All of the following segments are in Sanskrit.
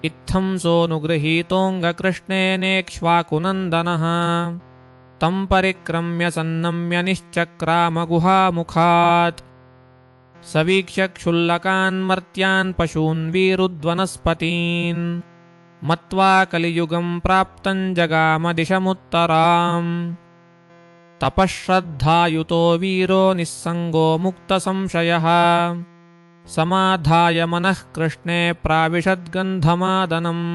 इत्थं सोऽनुगृहीतोऽङ्गकृष्णेनेक्ष्वाकुनन्दनः तं परिक्रम्य सन्नम्य निश्चक्रामगुहामुखात् सवीक्ष्य क्षुल्लकान् मर्त्यान् पशून् वीरुद्वनस्पतीन् मत्वा कलियुगं प्राप्तं जगाम दिशमुत्तराम् तपःश्रद्धायुतो वीरो निस्सङ्गो मुक्तसंशयः समाधाय मनः कृष्णे प्राविशद्गन्धमादनम्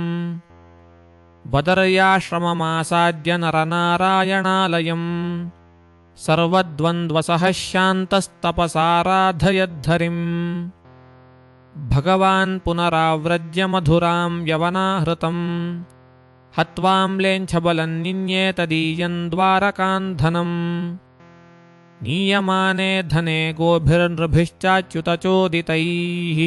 बदर्याश्रममासाद्य नरनारायणालयम् सर्वद्वन्द्वसः शान्तस्तपसाराधयद्धरिम् भगवान् पुनराव्रज्य मधुरां यवनाहृतम् हत्वाम्लेञ्छबलं निन्ये तदीयं द्वारकान्धनम् नीयमाने धने गोभिर्नृभिश्चाच्युतचोदितैः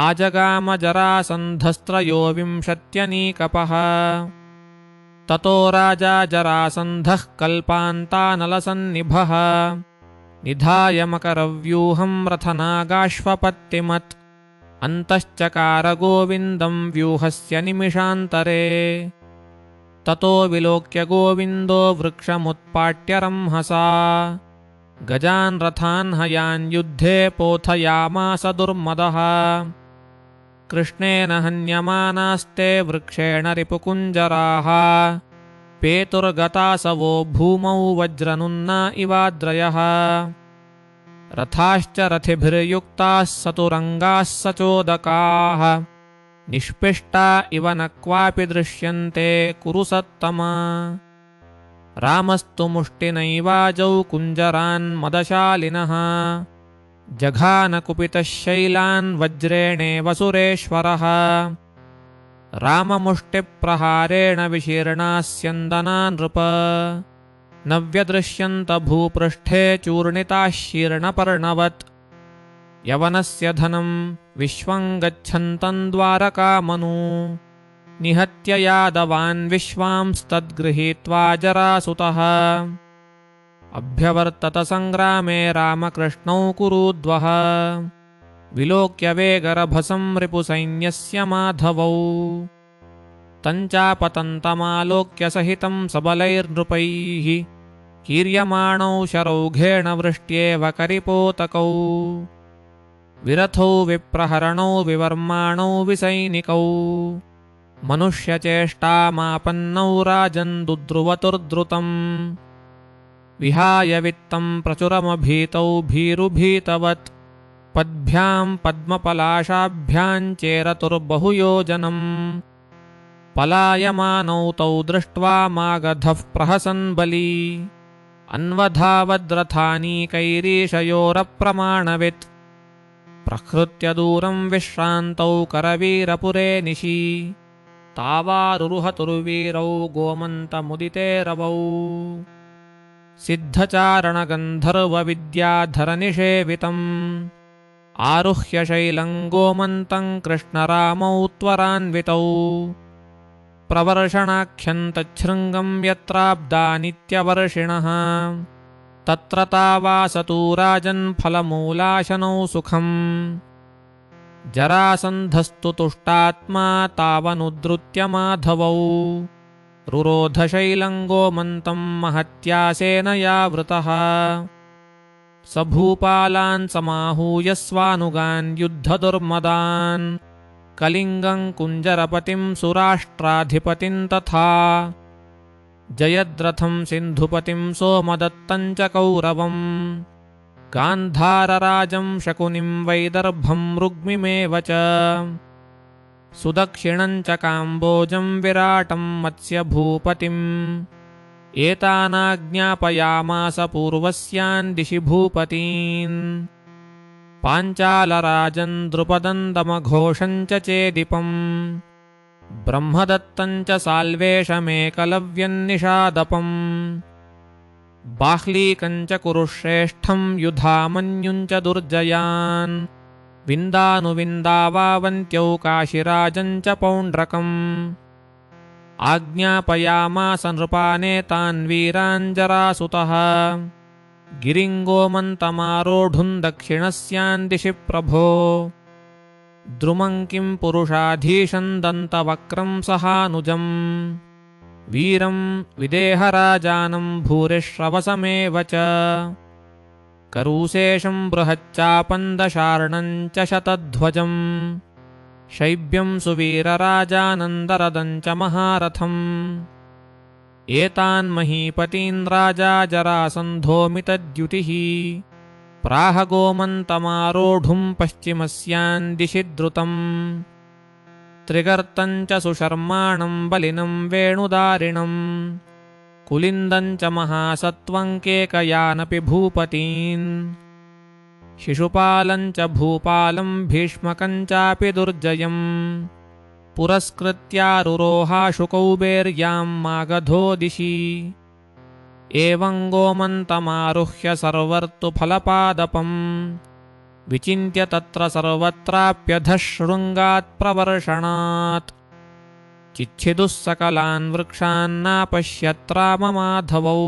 आजगाम जरासन्धस्त्रयोविंशत्यनीकपः ततो राजा जरासन्धः कल्पान्तानलसन्निभः निधाय मकरव्यूहं रथनागाश्वपत्तिमत् अन्तश्चकार गोविन्दं व्यूहस्य निमिषान्तरे ततो विलोक्य गोविन्दो वृक्षमुत्पाट्य रंहसा गजान् रथान् हयान् युद्धे पोथयामास दुर्मदः कृष्णेन हन्यमानास्ते वृक्षेण रिपुकुञ्जराः पेतुर्गतासवो भूमौ वज्रनुन्ना इवाद्रयः रथाश्च रथिभिर्युक्ताः सतुरङ्गाः सचोदकाः निष्पिष्टा इव न क्वापि दृश्यन्ते कुरु सत्तमा रामस्तु मुष्टिनैवाजौ कुञ्जरान् मदशालिनः जघानकुपितः शैलान् वज्रेणेव सुरेश्वरः राममुष्टिप्रहारेण विशीर्णाः स्यन्दना नृप न व्यदृश्यन्त भूपृष्ठे चूर्णिताः शीर्णपर्णवत् यवनस्य धनं विश्वं गच्छन्तं द्वारकामनु निहत्य यादवान् विश्वांस्तद्गृहीत्वा जरासुतः अभ्यवर्तत संग्रामे रामकृष्णौ कुरुद्वः विलोक्य वेगरभसं रिपुसैन्यस्य माधवौ तञ्चापतन्तमालोक्य सहितं सबलैर्नृपैः कीर्यमाणौ शरौघेण वृष्ट्येव करिपोतकौ विरथौ विप्रहरणौ विवर्माणौ विसैनिकौ मनुष्यचेष्टामापन्नौ राजन् दुद्रुवतुर्द्रुतम् विहाय वित्तं प्रचुरमभीतौ भीरुभीतवत् पद्भ्यां पद्मपलाशाभ्यां चेरतुर्बहुयोजनम् पलायमानौ तौ दृष्ट्वा मागधः प्रहसन् बली अन्वधावद्रथानीकैरीशयोरप्रमाणवित् प्रहृत्य दूरं विश्रान्तौ करवीरपुरे निशि तावारुरुहतुर्वीरौ गोमन्तमुदिते रवौ सिद्धचारणगन्धर्वविद्याधरनिषेवितम् आरुह्य शैलं गोमन्तं कृष्णरामौ त्वरान्वितौ प्रवर्षणाख्यं तच्छृङ्गं यत्राब्दानित्यवर्षिणः तत्र तावासतु राजन् फलमूलाशनौ सुखम् जरासन्धस्तु तुष्टात्मा तावनुद्धृत्य माधवौ रुरोधशैलं गोमन्तं महत्या सेनया वृतः स भूपालान् समाहूय स्वानुगान् युद्धदुर्मदान् कलिङ्गं कुञ्जरपतिं सुराष्ट्राधिपतिं तथा जयद्रथं सिन्धुपतिं सोमदत्तं च कौरवम् गान्धारराजं शकुनिं वैदर्भं रुग्मिमेव च सुदक्षिणं च काम्बोजं विराटं मत्स्यभूपतिम् एतानाज्ञापयामास पूर्वस्यान् दिशि भूपतीन् पाञ्चालराजन् द्रुपदं दमघोषं च चेदिपम् ब्रह्मदत्तं च साल्वेषमेकलव्यं निषादपम् बाह्लीकं च कुरुश्रेष्ठं युधामन्युं च दुर्जयान् विन्दानुविन्दावावन्त्यौ काशिराजं च पौण्ड्रकम् आज्ञापयामास नृपानेतान् वीरान् जरासुतः गिरिं गोमन्तमारोढुं दक्षिणस्यां दिशि प्रभो द्रुमं किं पुरुषाधीशं दन्तवक्त्रं सहानुजम् वीरं विदेहराजानं भूरिश्रवसमेव च करूशेषं बृहच्चापन्दशार्णं च शतध्वजम् शैब्यं सुवीरराजानन्दरदं च महारथम् एतान् महीपतीन् राजा जरासन्धोमितद्युतिः प्राह गोमन्तमारोढुं पश्चिमस्यां दिशि द्रुतम् त्रिगर्तं च सुशर्माणं बलिनं वेणुदारिणम् कुलिन्दं च महासत्त्वं केकयानपि भूपतीन् शिशुपालं च भूपालं भीष्मकं चापि दुर्जयम् पुरस्कृत्यारुरोहाशुकौबेर्यां मागधो दिशि एवं गोमन्तमारुह्य सर्वर्तुफलपादपम् विचिन्त्य तत्र सर्वत्राप्यधः शृङ्गात् प्रवर्षणात् चिच्छिदुः सकलान् वृक्षान्नापश्यत्राममाधवौ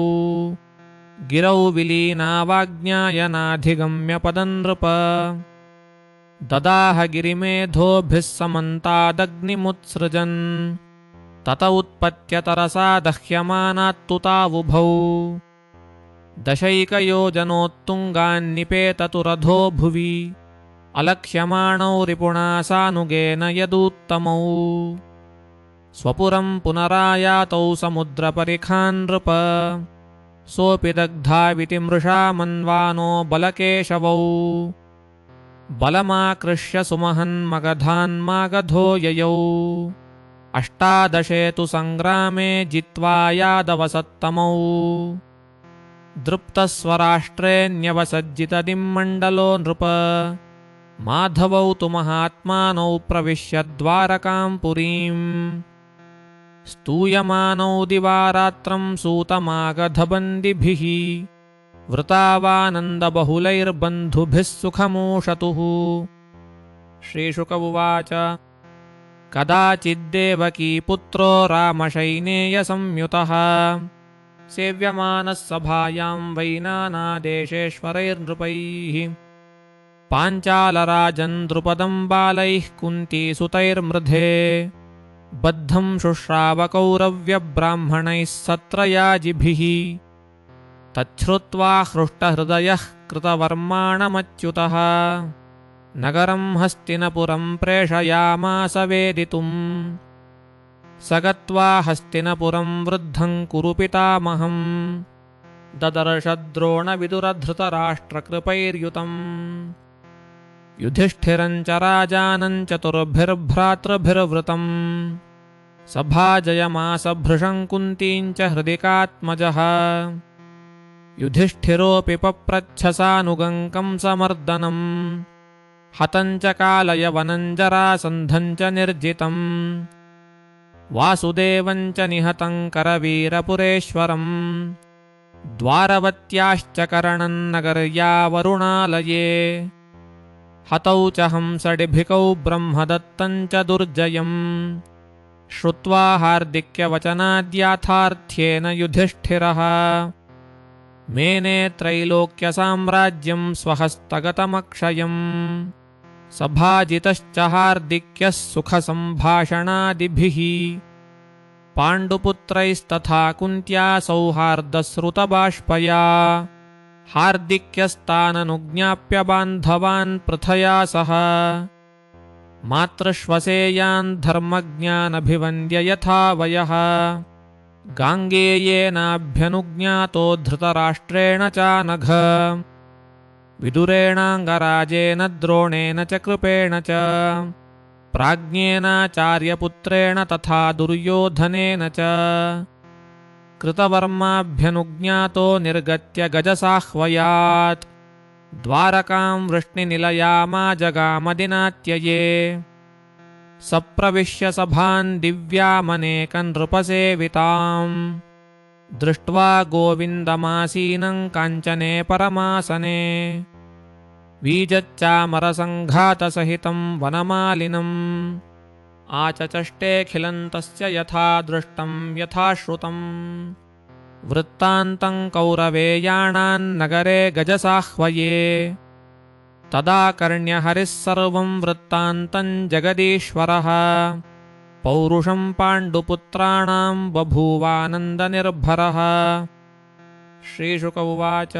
गिरौ विलीनावाज्ञायनाधिगम्य पदं नृप ददाह गिरिमेधोभिः समन्तादग्निमुत्सृजन् तत उत्पत्य तरसा दह्यमानात्तु तावुभौ दशैकयोजनोत्तुङ्गान्निपेततु रथो भुवि अलक्ष्यमाणौ रिपुणा सानुगेन यदुत्तमौ स्वपुरं पुनरायातौ समुद्रपरिखान् नृप सोऽपि दग्धाविति मृषा मन्वानो बलकेशवौ बलमाकृष्य सुमहन्मगधान्मागधो ययौ अष्टादशे तु सङ्ग्रामे जित्वा यादवसत्तमौ दृप्तस्वराष्ट्रेऽन्यवसज्जितदिम्मण्डलो नृप माधवौ तु महात्मानौ प्रविश्य द्वारकां पुरीम् स्तूयमानौ दिवारात्रं सूतमागधबन्दिभिः वृतावानन्दबहुलैर्बन्धुभिः सुखमूषतुः। श्रीशुक उवाच कदाचिद्देवकीपुत्रो रामशैनेयसंयुतः सेव्यमानः सभायां वै नानादेशेश्वरैर्नृपैः पाञ्चालराजन् द्रुपदं बालैः कुन्तीसुतैर्मृधे बद्धं शुश्रावकौरव्यब्राह्मणैः सत्रयाजिभिः तच्छ्रुत्वा हृष्टहृदयः कृतवर्माणमच्युतः नगरं हस्तिनपुरं प्रेषयामास वेदितुम् स गत्वा हस्तिनपुरं वृद्धं कुरु पितामहम् ददर्श द्रोणविदुरधृतराष्ट्रकृपैर्युतम् युधिष्ठिरं च राजानं चतुर्भिर्भ्रातृभिर्वृतम् सभाजयमास भृशं कुन्तीं च हृदिकात्मजः युधिष्ठिरोऽपि पप्रच्छसानुगं कंसमर्दनम् हतं च कालयवनं जरासन्धं च निर्जितम् वासुदेवं च निहतं करवीरपुरेश्वरम् द्वारवत्याश्च करणं नगर्या वरुणालये हतौ च हंसडिभिकौ ब्रह्मदत्तं च दुर्जयम् श्रुत्वा हार्दिक्यवचनाद्याथार्थ्येन युधिष्ठिरः मेने त्रैलोक्यसाम्राज्यं स्वहस्तगतमक्षयम् सभाजितश्च हार्दिक्यः सुखसम्भाषणादिभिः पाण्डुपुत्रैस्तथा कुन्त्या सौहार्दश्रुतबाष्पया हार्दिक्यस्ताननुज्ञाप्य बान्धवान् पृथया सह मातृश्वसेयान् धर्मज्ञानभिवन्द्य यथा वयः गाङ्गेयेनाभ्यनुज्ञातो धृतराष्ट्रेण चानघ विदुरेणाङ्गराजेन द्रोणेन च कृपेण च प्राज्ञेनाचार्यपुत्रेण तथा दुर्योधनेन च कृतवर्माभ्यनुज्ञातो निर्गत्य गजसाह्वयात् द्वारकां वृष्णिनिलयामाजगामदिनात्यये सप्रविश्य सभान् दिव्यामनेकन् नृपसेविताम् दृष्ट्वा गोविन्दमासीनं काञ्चने परमासने वीजच्चामरसङ्घातसहितं वनमालिनम् आचचष्टेऽखिलं तस्य यथा दृष्टं यथा श्रुतम् वृत्तान्तं कौरवेयाणान्नगरे गजसाह्वये तदाकर्ण्य हरिः सर्वं वृत्तान्तं जगदीश्वरः पौरुषं पाण्डुपुत्राणां बभूवानन्दनिर्भरः। श्रीशुक उवाच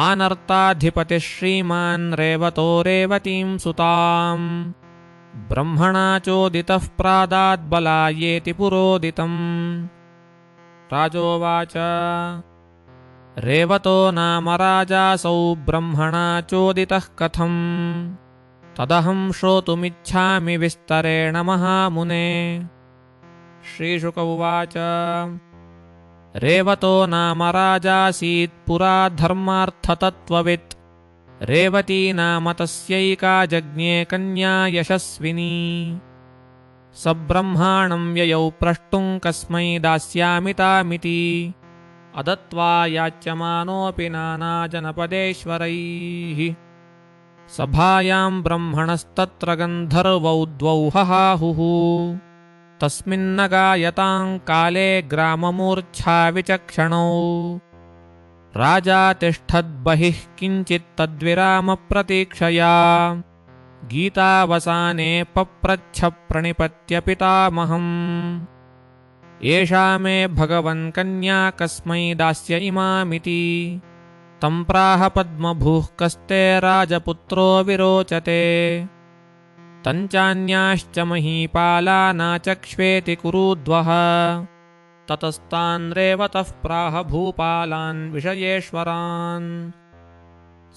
आनर्ताधिपतिः श्रीमान् रेवतो रेवतीं सुताम् ब्रह्मणा चोदितः प्रादाद्बलायेति पुरोदितम्। राजोवाच रेवतो नाम राजासौ ब्रह्मणा चोदितः कथम् तदहं श्रोतुमिच्छामि विस्तरेण महामुने। श्रीशुक उवाच रेवतो नाम राजासीत् पुरा धर्मार्थतत्त्ववित् रेवती नाम तस्यैका जज्ञे कन्या यशस्विनी। स ब्रह्माणं ययौ प्रष्टुं कस्मै दास्यामि तामिति अदत्त्वा याच्यमानोऽपि नानाजनपदेश्वरैः। सभायां ब्रह्मणस्तत्र गन्धर्वौ द्वौ हहाहुः तस्मिन्न गायतां काले ग्राममूर्च्छा विचक्षणौ। राजा तिष्ठद्बहिः किञ्चित् तद्विरामप्रतीक्षया गीतावसाने पप्रच्छ प्रणिपत्य पितामहम् एषा मे भगवन् कन्या कस्मै दास्य इमामिति। तं प्राह पद्मभूः कस्ते राजपुत्रो विरोचते तञ्चान्याश्च महीपाला नाचक्ष्वेति कुरुद्वः। ततस्तान् रेवतः प्राह भूपालान् विषयेश्वरान्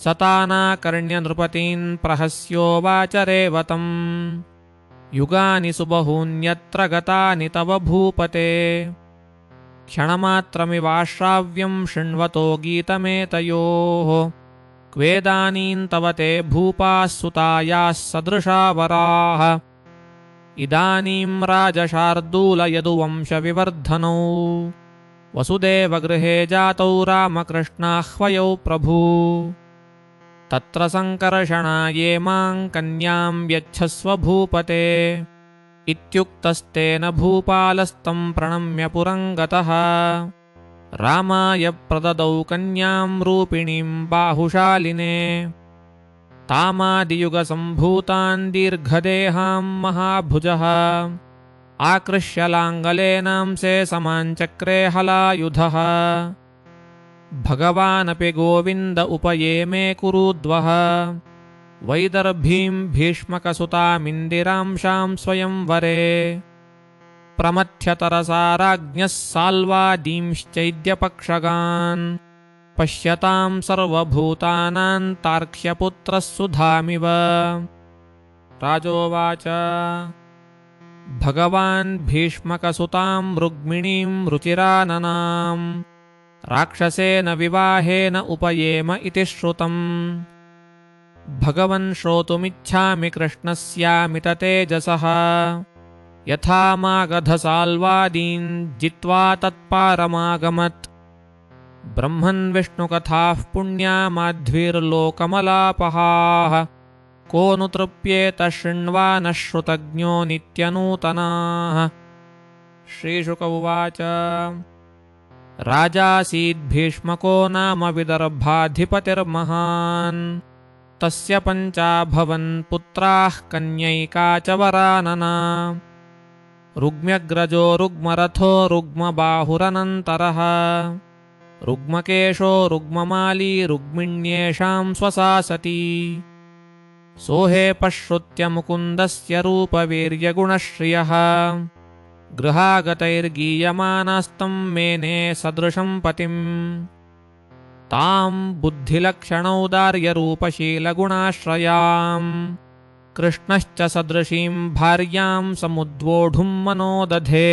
सतानाकर्ण्य नृपतीन् प्रहस्योवाच रेवतम् युगानि सुबहून्यत्र गतानि तव भूपते क्षणमात्रमिवाश्राव्यं शृण्वतो गीतमेतयोः क्वेदानीं तव ते भूपाः सुतायाः सदृशा वराः। इदानीं राजशार्दूलयदुवंशविवर्धनौ वसुदेवगृहे जातौ रामकृष्णाह्वयौ प्रभू तत्र सङ्कर्षणाये मां कन्यां यच्छस्व भूपते इत्युक्तस्तेन भूपालस्तं प्रणम्य पुरङ्गतः रामाय प्रददौ कन्यां रूपिणीं बाहुशालिने तामादियुगसम्भूतान् दीर्घदेहां महाभुजः आकृष्य लाङ्गलेनांसे समाञ्चक्रे हलायुधः। भगवानपि गोविन्द उपयेमे कुरुद्वः वैदर्भीं भीष्मकसुतामिन्दिरांशां स्वयंवरे प्रमथ्यतरसा राज्ञः साल्वादींश्चैद्यपक्षगान् पश्यतां सर्वभूतानां तार्क्ष्यपुत्रः सुधामिव। राजोवाच भगवान् भीष्मकसुतां रुक्मिणीं रुचिराननां राक्षसेन विवाहेन उपयेम इति श्रुतम्। भगवन् श्रोतुमिच्छामि कृष्णस्यामित तेजसः यथा मागधसाल्वादीन् जित्वा तत्पारमागमत्। ब्रह्मन् विष्णुकथाः पुण्या माध्वीर्लोकमलापहाः को नु तृप्येत शृण्वानः श्रुतज्ञो नित्यनूतनाः। श्रीशुक उवाच राजासीद्भीष्मको नाम विदर्भाधिपतिर्महान् तस्य पञ्चाभवन् पुत्राः कन्यैका च वरानना रुग्म्यग्रजो रुग्मरथो रुग्मबाहुरनन्तरः रुग्मकेशो रुग्ममाली रुग्मिण्येषां स्वसा सती सोहेपश्रुत्य मुकुन्दस्य रूपवीर्यगुणश्रियः गृहागतैर्गीयमानास्तं मेने सदृशं पतिम् तां बुद्धिलक्षणौदार्यरूपशीलगुणाश्रयां कृष्णश्च सदृशीं भार्यां समुद्वोढुं मनोदधे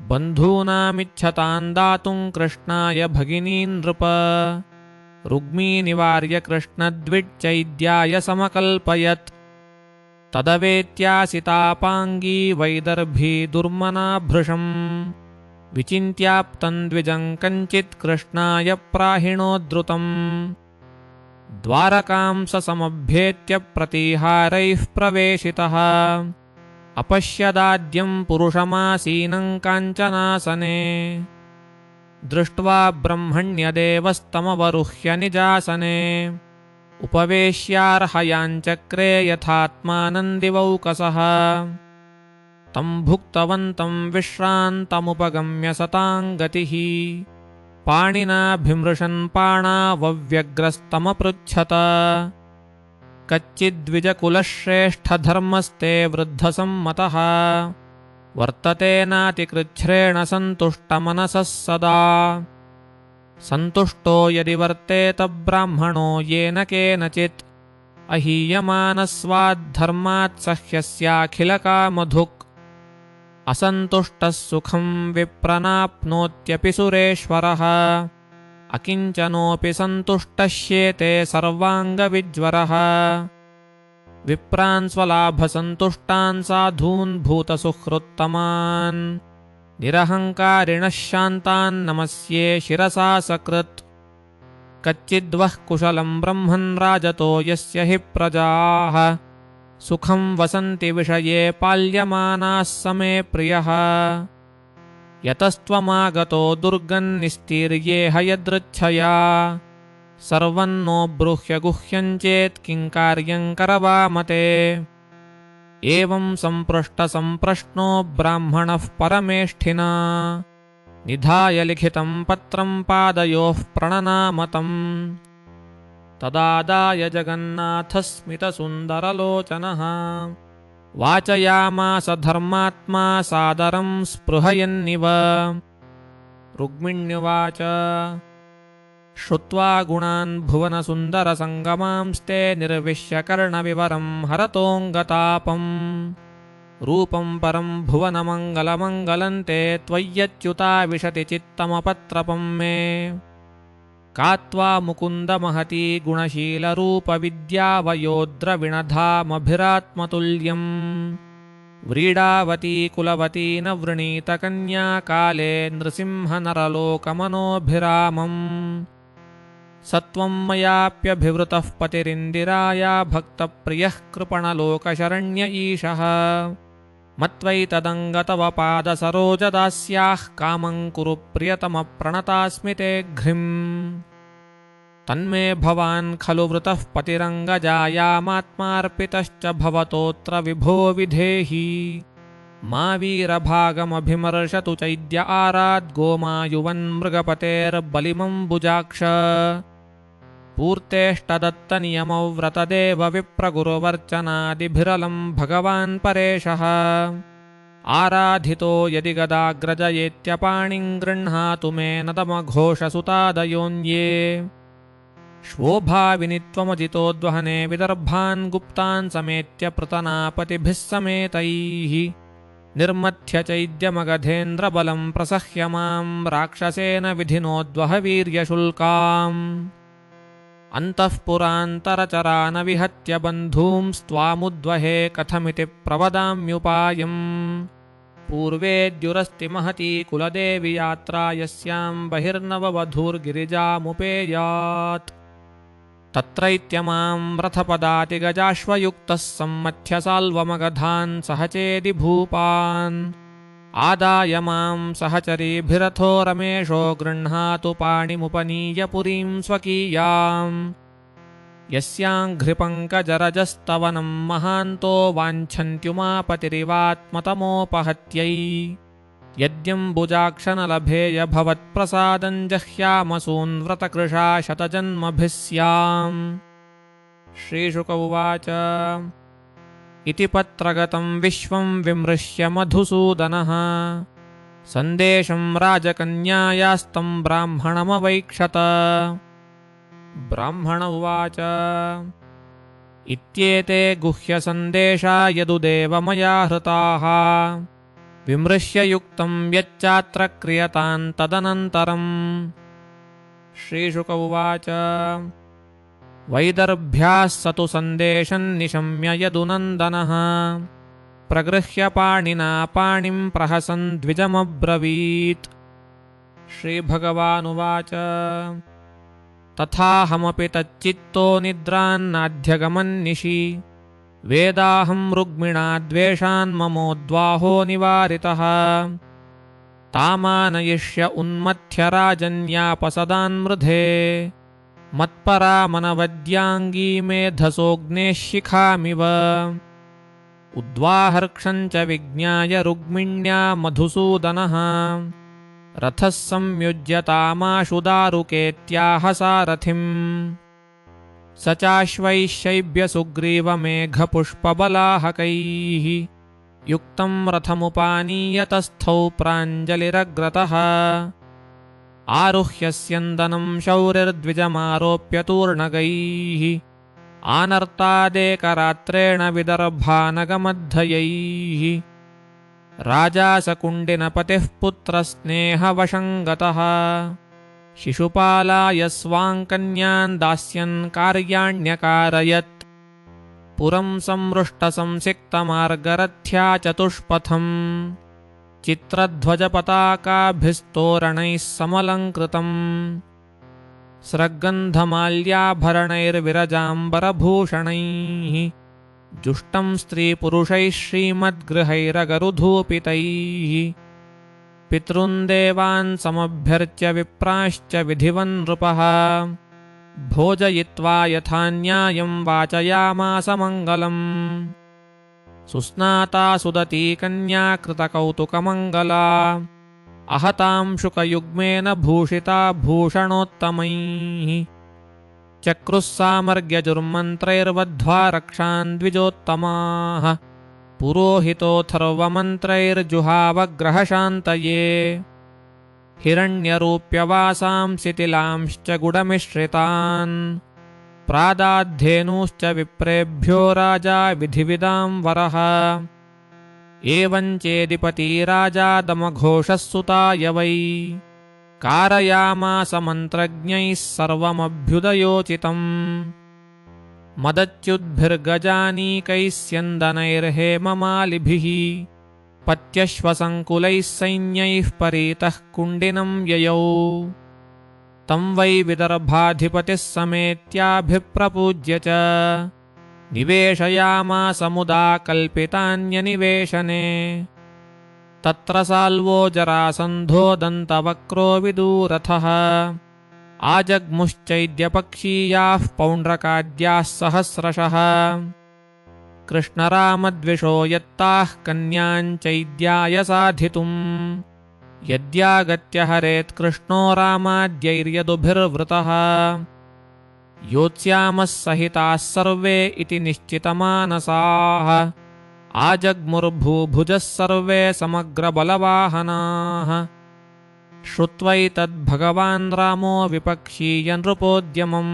बन्धूनामिच्छतां दातुं कृष्णाय भगिनीं नृप रुग्मी निवार्य कृष्णद्विच्चैद्याय समकल्पयत् तदवेत्यासितापाङ्गी वैदर्भी दुर्मना भृशम् विचिन्त्याप्तं द्विजं कञ्चित् कृष्णाय प्राहिणोद्धृतम् द्वारकां स समभ्येत्य प्रतीहारैः प्रवेशितः अपश्यदाद्यं पुरुषमासीनं काञ्चनासने दृष्ट्वा ब्रह्मण्यदेवस्तमवरुह्य निजासने उपवेश्यार्हयाञ्चक्रे यथात्मानन्दिवौकसः तं भुक्तवन्तं विश्रान्तमुपगम्य सतां गतिः पाणिनाभिमृशन् पाणावव्यग्रस्तमपृच्छत कच्चिद्विजकुलश्रेष्ठधर्मस्ते वृद्धसम्मतः वर्तते नातिकृच्छ्रेण सन्तुष्टमनसः सदा सन्तुष्टो यदि वर्तेत ब्राह्मणो येन केनचित् अहीयमानस्वाद्धर्मात् सह्यस्याखिलकामधुक् असन्तुष्टः सुखं विप्रनाप्नोत्यपि सुरेश्वरः अकिञ्चनोऽपि सन्तुष्टश्येते सर्वाङ्गविज्वरः विप्रान् स्वलाभसन्तुष्टान् साधून् भूतसुहृत्तमान् निरहङ्कारिणः शान्तान् नमस्ये शिरसा सकृत् कच्चिद्वः कुशलं ब्रह्मन् राजतो यस्य हि प्रजाः सुखं वसन्ति विषये पाल्यमानाः समे प्रियः यतस्त्वमागतो दुर्गन्निस्तीर्येह यदृच्छया सर्वन्नो ब्रूह्य गुह्यञ्चेत् किं कार्यं करवामते एवं सम्पृष्टसम्प्रश्नो ब्राह्मणः परमेष्ठिना निधाय लिखितं पत्रं पादयोः प्रणनामतम् तदादाय जगन्नाथः स्मितसुन्दरलोचनः वाचयामास धर्मात्मा सादरं स्पृहयन्निव रुक्मिण्युवाच श्रुत्वा गुणान् भुवनसुन्दरसङ्गमांस्ते निर्विश्य कर्णविवरं हरतोऽङ्गतापम् रूपं परं भुवनमङ्गलमङ्गलं ते त्वय्यच्युता विशति चित्तमपत्रपं मे का त्वा मुकुन्दमहती गुणशीलरूपविद्यावयोद्रविणधामभिरात्मतुल्यम् व्रीडावती कुलवती न वृणीतकन्या काले नृसिंहनरलोकमनोभिरामम् सत्वं मयाप्यभिवृतः पतिरिन्दिराया भक्तप्रियः कृपणलोकशरण्य ईशः मत्वैतदङ्गतव पादसरोजदास्याः कामं कुरु प्रियतमप्रणतास्मि ते घ्रिम् तन्मे भवान् खलु वृतः पतिरङ्गजायामात्मार्पितश्च भवतोऽत्र विभो विधेहि मा वीरभागमभिमर्शतु चैद्य आराद्गोमायुवन्मृगपतेर्बलिमम्बुजाक्ष पूर्तेष्टदत्तनियमव्रतदेव विप्रगुरुवर्चनादिभिरलं भगवान् परेशः आराधितो यदि गदाग्रजयेत्यपाणिं गृह्णातु मे नदमघोषसुतादयोन्ये श्वोभाविनित्वमजितोद्वहने विदर्भान् गुप्तान् समेत्य पृतनापतिभिः समेतैः निर्मथ्य चैद्यमगधेन्द्रबलं प्रसह्य मां राक्षसेन विधिनोद्वह वीर्यशुल्काम् अन्तःपुरान्तरचरान विहत्य बन्धूंस्त्वामुद्वहे कथमिति प्रवदाम्युपायम् पूर्वेद्युरस्ति महती कुलदेवी यात्रा यस्यां बहिर्नववधूर्गिरिजामुपेयात् तत्रैत्यमां रथपदातिगजाश्वयुक्तः सम्मथ्य साल्वमगधान् सहचेदि भूपान् आदाय मां सहचरीभिरथो रमेशो गृह्णातु पाणिमुपनीय पुरीं स्वकीयाम् यस्याङ्घ्रिपङ्कजरजस्तवनं महान्तो वाञ्छन्त्युमापतिरिवात्मतमोपहत्यै यद्यम्बुजाक्षनलभेय भवत्प्रसादं जह्यामसून्व्रतकृशा शतजन्मभिः स्याम् श्रीशुक उवाच इति पत्रगतं विश्वं विमृश्य मधुसूदनः सन्देशं राजकन्यायास्तं ब्राह्मणमवैक्षत ब्राह्मण उवाच इत्येते गुह्यसन्देशा यदुदेव मया हृताः विमृश्य युक्तं यच्चात्र क्रियतां तदनन्तरम् श्रीशुक उवाच वैदर्भ्याः स तु सन्देशं निशम्य यदुनन्दनः प्रगृह्य पाणिना पाणिं प्रहसन् द्विजमब्रवीत् श्रीभगवानुवाच तथाहमपि तच्चित्तो निद्रान्नाध्यगमन्निशि वेदाहं रुग्मिणा द्वेषान्ममोद्वाहो निवारितः तामानयिष्य उन्मथ्य राजन्यापसदान्मृधे मत्परामनवद्याङ्गी मेधसोऽग्नेः शिखामिव उद्वाहर्क्षं च विज्ञाय रुक्मिण्या मधुसूदनः रथः संयुज्यतामाशु दारुकेत्याह सारथिम् स चाश्वैः शैब्यसुग्रीवमेघपुष्पबलाहकैः युक्तं रथमुपानीय तस्थौ प्राञ्जलिरग्रतः आरुह्य स्यन्दनं शौरिर्द्विजमारोप्य तूर्णगैः आनर्तादेकरात्रेण विदर्भानगमद्धयैः राजा सकुण्डिनपतिः पुत्रस्नेहवशं गतः शिशुपालाय स्वां कन्यान् दास्यन् कार्याण्यकारयत् पुरं संमृष्टसंसिक्तमार्गरथ्या चतुष्पथम् चित्रध्वजपताकाभिस्तोरणैः समलङ्कृतम् स्रग्गन्धमाल्याभरणैर्विरजाम्बरभूषणैः जुष्टं स्त्रीपुरुषैः श्रीमद्गृहैरगरुधूपितैः पितॄन् देवान् समभ्यर्च्य विप्रांश्च विधिवन् नृपः भोजयित्वा यथा न्यायं वाचयामास मङ्गलम् सुस्नाता सुदती कन्या कृतकौतुकमङ्गला अहतां शुकयुग्मेन भूषिता भूषणोत्तमैः चक्रुः सामर्ग्यजुर्मन्त्रैर्वध्वा रक्षान् द्विजोत्तमाः पुरोहितोऽथर्वमन्त्रैर्जुहावग्रहशान्तये हिरण्यरूप्यवासांसि तिलांश्च गुडमिश्रितान् प्रादाद्धेनूश्च विप्रेभ्यो राजा विधिविदां वरः एवं चेदिपति राजा दमघोषः सुताय वै कारयामास मन्त्रज्ञैः सर्वमभ्युदयोचितम् मदच्युद्भिर्गजानीकैः स्यन्दनैर्हेममालिभिः पत्यश्वसङ्कुलैः सैन्यैः परीतः कुण्डिनं ययौ तं वै विदर्भाधिपतिः समेत्याभिप्रपूज्य च निवेशयामास मुदा कल्पितान्यनिवेशने तत्र साल्वो जरासन्धो दन्तवक्रो विदूरथः आजग्मुश्चैद्यपक्षीयाः पौण्ड्रकाद्याः सहस्रशः कृष्णरामद्विषो यत्ताः कन्याञ्चैद्याय साधितुम् यद्यागत्य हरेत् कृष्णो रामाद्यैर्यदुभिर्वृतः योत्स्यामः सहिताः सर्वे इति निश्चितमानसाः आजग्मुर्भूभुजः सर्वे समग्रबलवाहनाः श्रुत्वैतद्भगवान् रामो विपक्षीय नृपोद्यमम्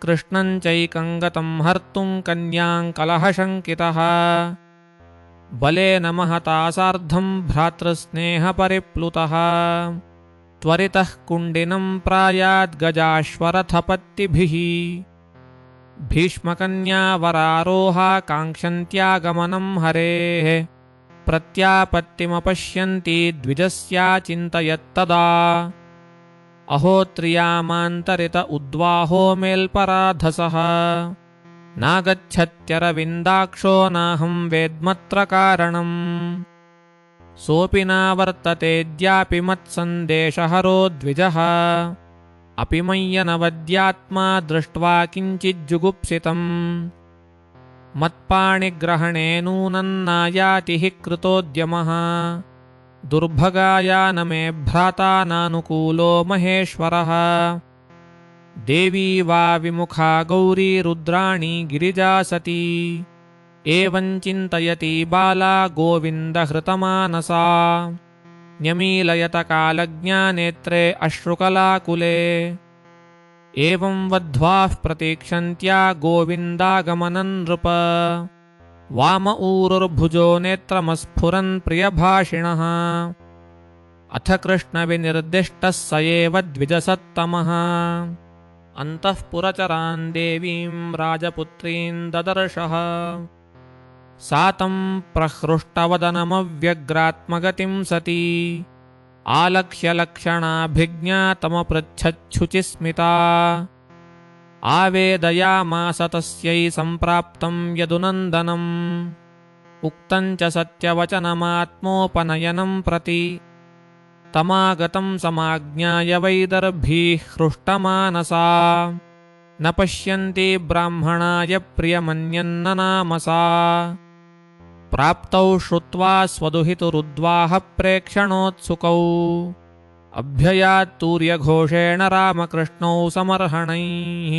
कृष्णं चैकं गतं हर्तुं कन्यां कलहशङ्कितः बलेन महता सार्धं भ्रातृस्नेहपरिप्लुतः त्वरितः कुण्डिनं प्रायाद्गजाश्वरथपत्तिभिः भीष्मकन्यावरारोहा काङ्क्षन्त्यागमनं हरेः प्रत्यापत्तिमपश्यन्ती द्विजस्या चिन्तयत्तदा अहोत्रियामान्तरित उद्वाहो मेल्पराधसः नागच्छत्यरविन्दाक्षो नाहं वेद्मत्र कारणम् सोऽपि नावर्ततेऽद्यापि मत्सन्देशहरो द्विजः अपि मय्यनवद्यात्मा दृष्ट्वा किञ्चिज्जुगुप्सितम् मत्पाणिग्रहणे नूनं नायाति हि कृतोद्यमः दुर्भगाया न मे भ्राता नानुकूलो महेश्वरः देवी वा विमुखा गौरी रुद्राणी गिरिजा सती एवं चिन्तयति बाला गोविन्दहृतमानसा न्यमीलयतकालज्ञानेत्रे अश्रुकलाकुले एवं वध्वाः प्रतीक्षन्त्या गोविन्दागमनं नृप वाम ऊरुर्भुजो नेत्रमस्फुरन् प्रियभाषिणः अथ कृष्णविनिर्दिष्टः स एव द्विजसत्तमः अन्तःपुरचरान् देवीं राजपुत्रीं ददर्शः सा तं प्रहृष्टवदनमव्यग्रात्मगतिं सती आलक्ष्य लक्षणाभिज्ञातमपृच्छच्छुचिस्मिता आवेदयामास तस्यै सम्प्राप्तं यदुनन्दनम् उक्तं च सत्यवचनमात्मोपनयनं प्रति तमागतं समाज्ञाय वैदर्भीः हृष्टमानसा न पश्यन्ति ब्राह्मणाय प्रियमन्यन्न नाम सा प्राप्तौ श्रुत्वा स्वदुहितुरुद्वाह प्रेक्षणोत्सुकौ अभ्ययात्तूर्यघोषेण रामकृष्णौ समर्हणैः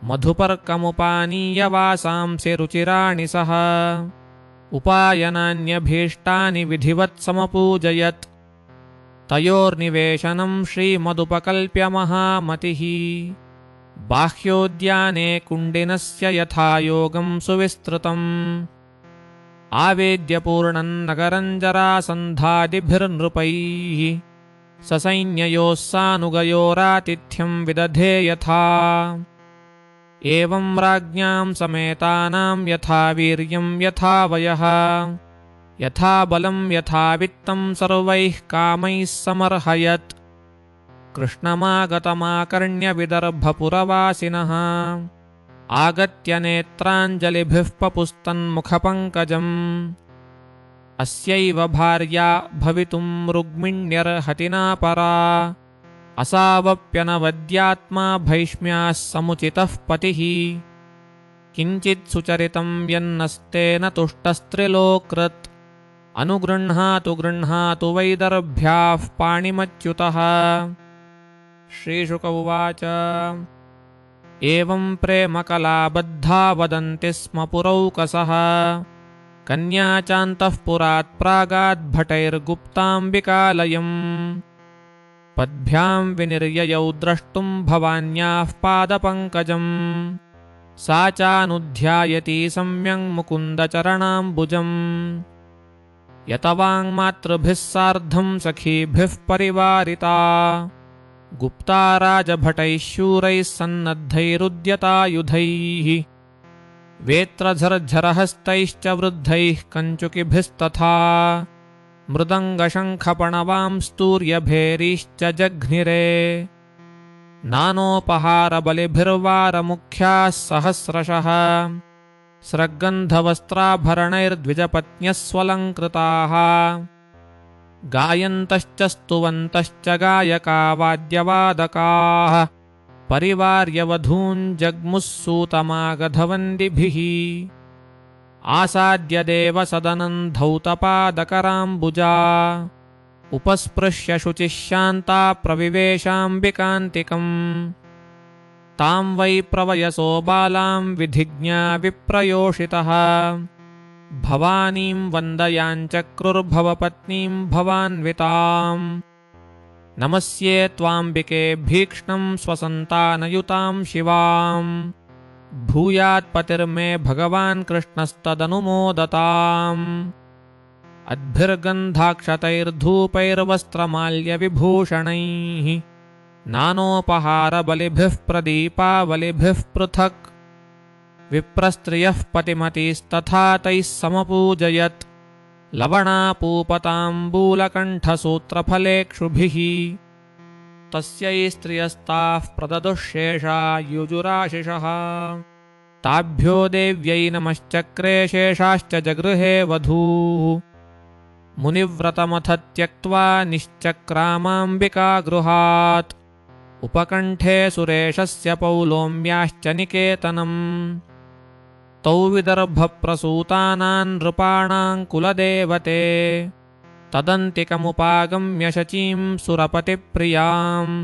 मधुपर्कमुपानीय वासांसि रुचिराणि सह उपायनान्यभीष्टानि विधिवत् समपूजयत् तयोर्निवेशनं श्रीमदुपकल्प्य महामतिः बाह्योद्याने कुण्डिनस्य यथा योगं सुविस्तृतम् आवेद्य पूर्णं नगरं जरासन्धादिभिर्नृपैः ससैन्ययोः सानुगयोरातिथ्यं विदधे यथा एवं राज्ञां समेतानां यथा वीर्यं यथा वयः यथा बलं यथा वित्तं सर्वैः कामैः समर्हयत् कृष्णमागतमाकर्ण्य विदर्भपुरवासिनः आगत्य नेत्राञ्जलिभिः पपुस्तन्मुखपङ्कजम् अस्यैव भार्या भवितुं रुग्मिण्यर्हति नापरा असावप्यनवद्यात्मा भैष्म्याः समुचितः पतिः किञ्चित् सुचरितं यन्नस्तेन तुष्टस्त्रिलोकृत् अनुगृह्णातु गृह्णातु वैदर्भ्याः पाणिमच्युतः। श्रीशुक उवाच एवं प्रेमकलाबद्धा वदन्ति स्म पुरौकसः कन्या चान्तःपुरात् प्रागाद्भटैर्गुप्ताम्बिकालयम् पद्भ्यां विनिर्ययौ द्रष्टुं भवान्याः पादपङ्कजम् सा चानुध्यायति सम्यङ् मुकुन्दचरणाम्बुजम् यतवाङ्मातृभिः सार्धं सखीभिः परिवारिता गुप्ता राजभटैः शूरैः सन्नद्धैरुद्यतायुधैः वेत्रझर्झरहस्तैश्च वृद्धैः कञ्चुकिभिस्तथा मृदङ्गशङ्खपणवांस्तूर्यभेरीश्च जघ्निरे नानोपहारबलिभिर्वारमुख्याः सहस्रशः स्रग्गन्धवस्त्राभरणैर्द्विजपत्न्यः स्वलङ्कृताः गायन्तश्च स्तुवन्तश्च गायका वाद्यवादकाः परिवार्यवधून् जग्मुः सूतमागधवन्दिभिः आसाद्य देवसदनं धौतपादकराम्बुजा उपस्पृश्य शुचिः शान्ता प्रविवेशाम्बिकान्तिकम् तां वै प्रवयसो बालां विधिज्ञा विप्रयोषितः भवानीं वन्दयाञ्चक्रुर्भवपत्नीं भवान्विताम् नमस्ये त्वाम्बिके भीक्ष्णं स्वसन्तानयुतां शिवाम् भूयात्पतिर्मे भगवान् कृष्णस्तदनुमोदताम् अद्भिर्गन्धाक्षतैर्धूपैर्वस्त्रमाल्यविभूषणैः नानोपहारबलिभिः प्रदीपावलिभिः पृथक् विप्रस्त्रियः पतिमतीस्तथा तैः समपूजयत् लवणापूपताम्बूलकण्ठसूत्रफलेक्षुभिः तस्यै स्त्रियस्ताः प्रददुःशेषा युजुराशिषः ताभ्यो देव्यै नमश्चक्रे शेषाश्च जगृहे वधूः मुनिव्रतमथ त्यक्त्वा निश्चक्रामाम्बिका गृहात् उपकण्ठे सुरेशस्य पौलोम्याश्च निकेतनम् तौ विदर्भप्रसूतानां नृपाणां कुलदेवते तदन्तिकमुपागम्य शचीं सुरपतिप्रियाम्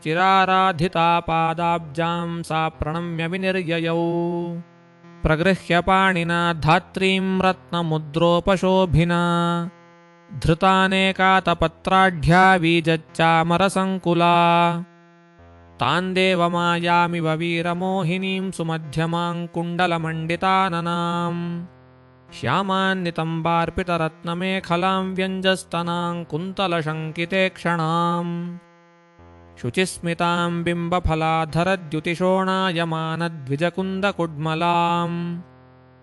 चिराराधितापादाब्जां सा प्रणम्य विनिर्ययौ प्रगृह्य पाणिना धात्रीं रत्नमुद्रोपशोभिना धृतानेकातपत्राढ्या वीजच्चामरसङ्कुला तां देवमायामिव वीरमोहिनीं सुमध्यमां कुण्डलमण्डिताननाम् श्यामान्नितम्बार्पितरत्नमेखलां व्यञ्जस्तनां कुन्तलशङ्कितेक्षणाम् शुचिस्मितां बिम्बफलाधरद्युतिशोणायमानद्विजकुन्दकुड्मलाम्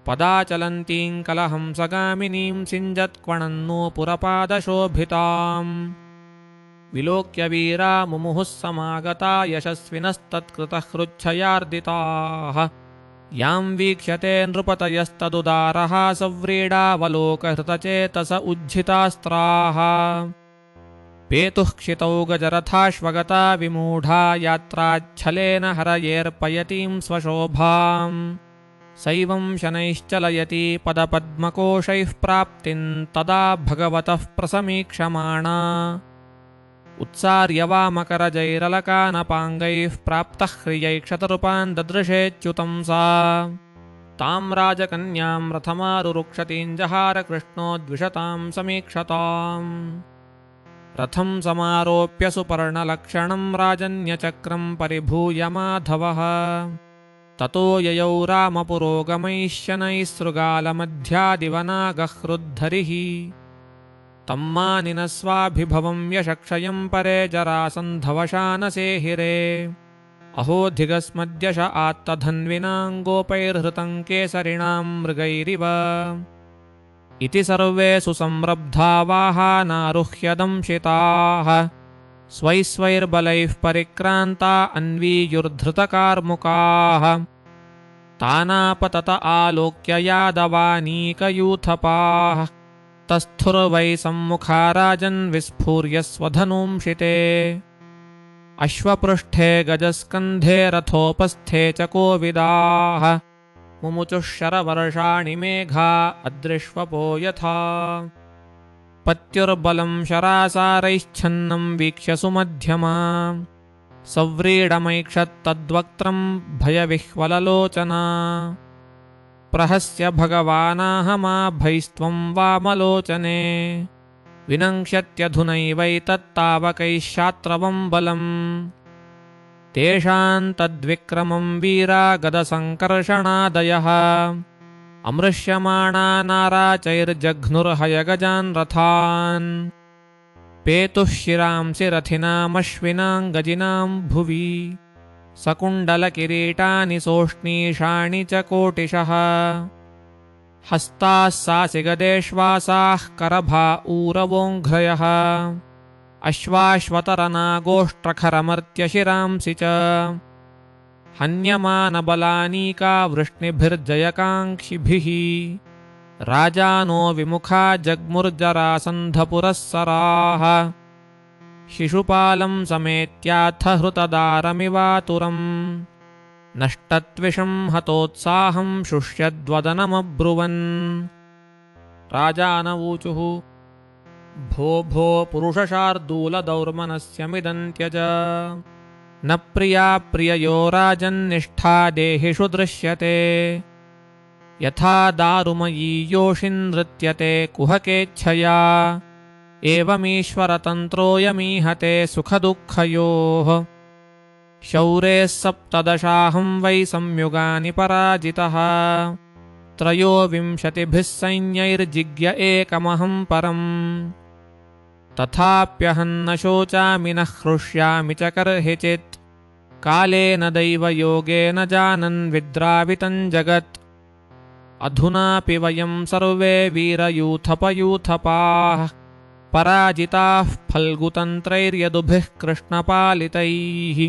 पदाचलन्तीं कलहंसगामिनीं सिञ्जत्क्वणन्नूपुरपादशोभिताम् विलोक्य वीरा मुमुहुः समागता यशस्विनस्तत्कृतहृच्छयार्दिताः यां वीक्ष्यते नृपतयस्तदुदारः सव्रीडावलोकहृतचेतस उज्झितास्त्राः पेतुः क्षितौ गजरथाश्वगता विमूढा यात्राच्छलेन हरयेऽर्पयतीं स्वशोभाम् सैवं शनैश्चलयति पदपद्मकोशैः प्राप्तिं तदा भगवतः प्रसमीक्षमाणा उत्सार्यवामकरजैरलकानपाङ्गैः प्राप्तः ह्रियैक्षतरूपान् ददृशेच्युतं सा तां राजकन्यां रथमारुरुक्षतीं जहार कृष्णो द्विषतां समीक्षताम् रथं समारोप्य सुपर्णलक्षणं राजन्यचक्रं परिभूय माधवः ततो ययौ रामपुरोगमैः शनैः सृगालमध्यादिवनागहृद्धरिः तं मानिनस्वाभिभवं यशक्षयं परे जरासन्धवशानसेहिरे अहोधिगस्मद्यश आत्तधन्विनां गोपैर्हृतं केसरिणां मृगैरिव इति सर्वे सुसंरब्धा वाहानारुह्य दंशिताः स्वैर्बलैः परिक्रान्ता अन्वीयुर्धृतकार्मुकाः तानापतत आलोक्य यादवानीकयूथपाः तस्थुर्वै सम्मुखा राजन् विस्फूर्य स्वधनूंशिते अश्वपृष्ठे गजस्कन्धे रथोपस्थे च कोविदाः मुमुचुः शरवर्षाणि मेघा अदृश्वपो यथा पत्युर्बलं शरासारैश्छन्नं वीक्ष्य सुमध्यमा सव्रीडमैक्षत्तद्वक्त्रं भयविह्वललोचना प्रहस्य भगवानाहमाभैस्त्वं वामलोचने विनङ्क्ष्यत्यधुनैवैतत्तावकैः शात्रवं बलम् तेषां तद्विक्रमं वीरा गदसङ्कर्षणादयः अमृष्यमाणा नाराचैर्जघ्नुर्हयगजान् रथान् पेतुः शिरांसि रथिनामश्विनां गजिनां भुवि सकुण्डलकिरीटानि सोष्णीषाणि च कोटिशः हस्ताः सासिगदेश्वासाः करभा ऊरवोङ्घ्रयः अश्वाश्वतरनागोष्ट्रखरमर्त्यशिरांसि च हन्यमानबलानीका वृष्णिभिर्जयकाङ्क्षिभिः राजानो विमुखा जग्मुर्जरासन्धपुरःसराः शिशुपालं समेत्याथ हृतदारमिवातुरम् नष्टत्विषं हतोत्साहं शुष्यद्वदनमब्रुवन् राजानवूचुः भो भो पुरुषशार्दूलदौर्मनस्यमिदं त्यज न प्रिया प्रिययो राजन्निष्ठा देहिषु दृश्यते यथा दारुमयी योषिनृत्यते कुहकेच्छया एवमीश्वरतन्त्रोऽयमीहते सुखदुःखयोः शौरेः सप्तदशाहं वै संयुगानि पराजितः त्रयोविंशतिभिः सैन्यैर्जिज्ञ एकमहं परम् तथाप्यहं न शोचामि न हृष्यामि च कर्हिचित् कालेन दैवयोगेन जानन् विद्रावितं जगत् अधुनापि वयं सर्वे वीरयूथपयूथपाः पराजिताः फल्गुतन्त्रैर्यदुभिः कृष्णपालितैः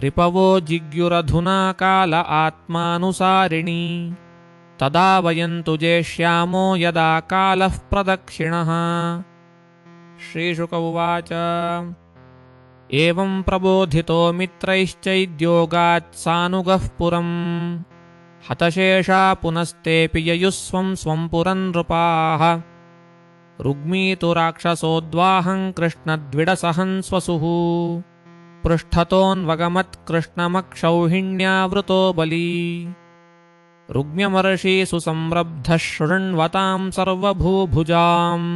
रिपवो जिज्ञुरधुना काल आत्मानुसारिणी तदा वयं तु जेष्यामो यदा कालः प्रदक्षिणः श्रीशुक उवाच एवं प्रबोधितो मित्रैश्चैद्योगात् सानुगः पुरम् हतशेषा पुनस्तेऽपि ययुः स्वं स्वं पुरं नृपाः रुग्मीतु राक्षसोद्वाहं कृष्णद्विडसहं स्वसुः पृष्ठतोऽन्वगमत्कृष्णमक्षौहिण्यावृतो बली रुग्म्यमर्षि सुसंरब्धः शृण्वतां सर्वभूभुजाम्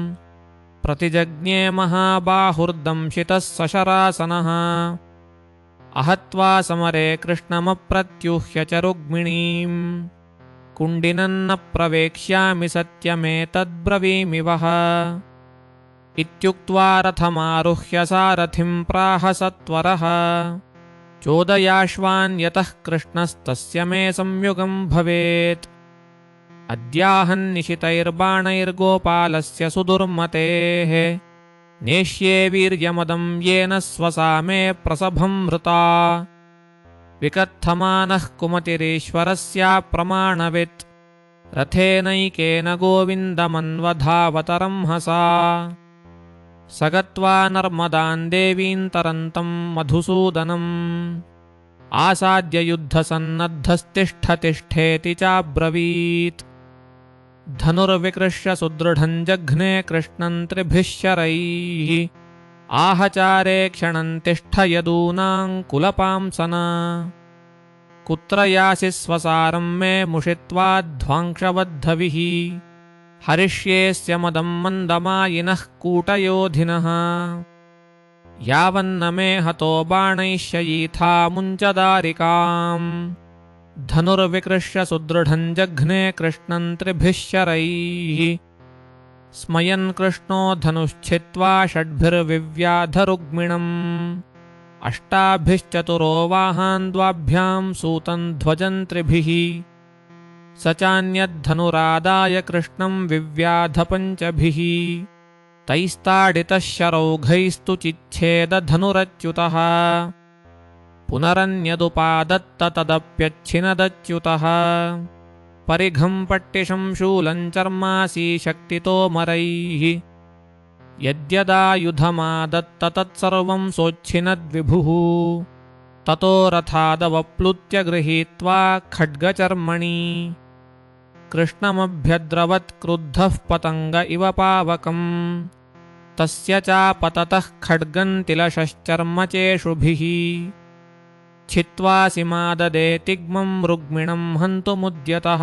प्रतिजज्ञे महाबाहुर्दंशितः सशरासनः आहत्वा समरे कृष्णमप्रत्यूह्य च रुग्मिणीम् कुण्डिनन्न प्रवेक्ष्यामि सत्यमेतद्ब्रवीमि वः इत्युक्त्वा रथमारुह्य सारथिं प्राह सत्वरः चोदयाश्वान् यतः कृष्णस्तस्य मे संयुगं भवेत् अद्याहन्निशितैर्बाणैर्गोपालस्य सुदुर्मतेः नेष्ये वीर्यमदं येन स्वसा मे प्रसभं हृता विकत्थमानः कुमतिरीश्वरस्याप्रमाणवित् रथेनैकेन गोविन्दमन्वधावतरं हसा स गत्वा नर्मदां देवीं तरन्तं मधुसूदनम् आसाद्य युद्धसन्नद्धस्तिष्ठतिष्ठेति चाब्रवीत्। धनुर्विकृष्य सुदृढं जघ्ने कृष्णं त्रिभिः शरैः आहचारे क्षणं तिष्ठ यदूनां कुलपांसना। कुत्र यासि स्वसारं मे मुषित्वाध्वांक्षवद्धविः हरिष्येऽस्य मदं मन्दमायिनः कूटयोधिनः। यावन्न मे हतो बाणैः शयीथा मुञ्चदारिकाम् धनुर्विकृष्य सुदृढं जघ्ने कृष्णं त्रिभिः शरैः स्मयन् कृष्णो धनुश्छित्त्वा षड्भिर्विव्याधरुग्मिणम् अष्टाभिश्चतुरो वाहान् द्वाभ्यां सूतं ध्वजं त्रिभिः। स चान्यद्धनुरादाय कृष्णं विव्याध पञ्चभिः तैस्ताडितः शरौघैस्तु चिच्छेदधनुरच्युतः पुनरन्यदुपादत्त तदप्यच्छिनदच्युतः। परिघं पट्टिशं शूलं चर्मासी शक्तितोमरैः यद्यदायुधमादत्त तत्सर्वं सोच्छिनद्विभुः। ततो रथादवप्लुत्य गृहीत्वा खड्गचर्मणि कृष्णमभ्यद्रवत् क्रुद्धः पतंग इव पावकम् तस्य चापततः खड्गं तिलशश्चर्म चेषुभिः छित्त्वा सिमाददे तिग्मं रुग्मिणं हन्तुमुद्यतः।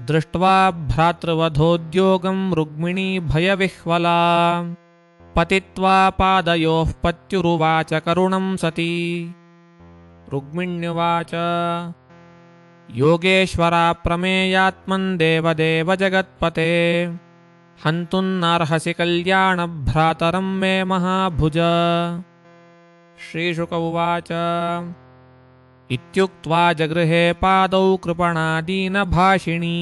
दृष्ट्वा भ्रातृवधोद्योगं रुग्मिणी भयविह्वला पतित्वा पादयोः पत्युरुवाच करुणं सती। रुग्मिण्युवाच योगेश्वरा प्रमेयात्मन् देवदेव जगत्पते हन्तुन्नार्हसि कल्याणभ्रातरं मे महाभुज। श्रीशुक उवाच इत्युक्त्वा जगृहे पादौ कृपणा दीनभाषिणी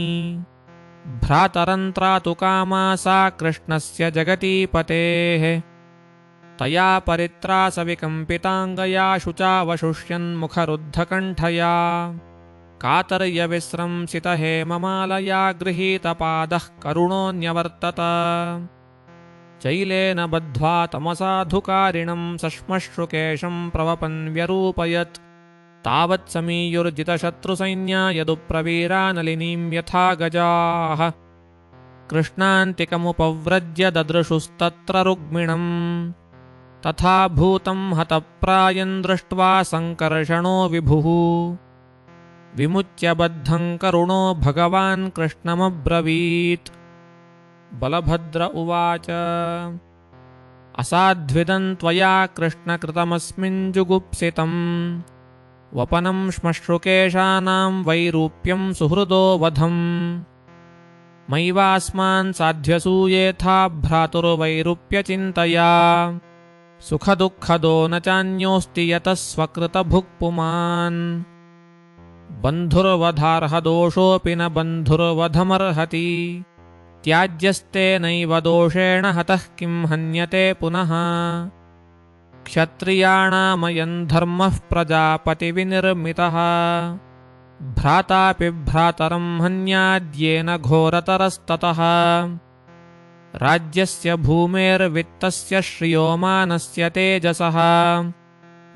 भ्रातरन्त्रातु कामा सा कृष्णस्य जगतीपतेः। तया परित्रासविकम्पिताङ्गया शुचावशुष्यन्मुखरुद्धकण्ठया कातर्यविस्रंसितहेममालया गृहीतपादः करुणोऽन्यवर्तत। चैलेन बद्ध्वा तमसाधुकारिणं सश्मश्रुकेशं प्रवपन् व्यरूपयत् तावत् समीयुर्जितशत्रुसैन्या यदुप्रवीरा नलिनीं यथा गजाः। कृष्णान्तिकमुपव्रज्य ददृशुस्तत्र रुग्मिणम् तथा भूतं हतप्रायं दृष्ट्वा सङ्कर्षणो विभुः। विमुच्य बद्धं करुणो भगवान् कृष्णमब्रवीत्। बलभद्र उवाच असाध्विदं त्वया कृष्णकृतमस्मिन् जुगुप्सितम् वपनं श्मश्रुकेशानां वैरूप्यं सुहृदो वधम्। मैवास्मान् साध्यसूयेथा भ्रातुर्वैरूप्यचिन्तया सुखदुःखदो न चान्योऽस्ति यतः स्वकृतभुक्पुमान्। बन्धुर्वधार्हदोषोऽपि न बन्धुर्वधमर्हति त्याज्यस्तेनैव दोषेण हतः किं हन्यते पुनः। क्षत्रियाणामयं धर्मः प्रजापतिविनिर्मितः भ्रातापि भ्रातरं हन्याद्येन घोरतरस्ततः। राज्यस्य भूमेर्वित्तस्य श्रियो मानस्य तेजसः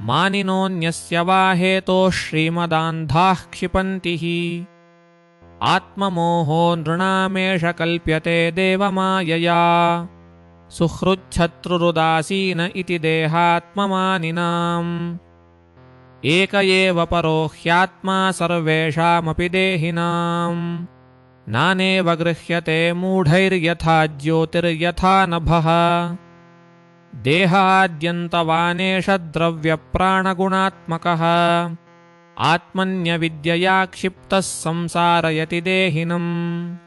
मानिनोऽन्यस्य वा हेतोः श्रीमदान्धाः क्षिपन्ति हि। आत्ममोहो नृणामेष कल्प्यते देवमायया सुहृच्छत्रुरुदासीन इति देहात्ममानिनाम्। एक एव परो ह्यात्मा सर्वेषामपि देहिनाम् नानेव गृह्यते मूढैर्यथा ज्योतिर्यथा नभः। देहाद्यन्तवानेष द्रव्यप्राणगुणात्मकः आत्मन्यविद्यया क्षिप्तः संसारयति देहिनम्।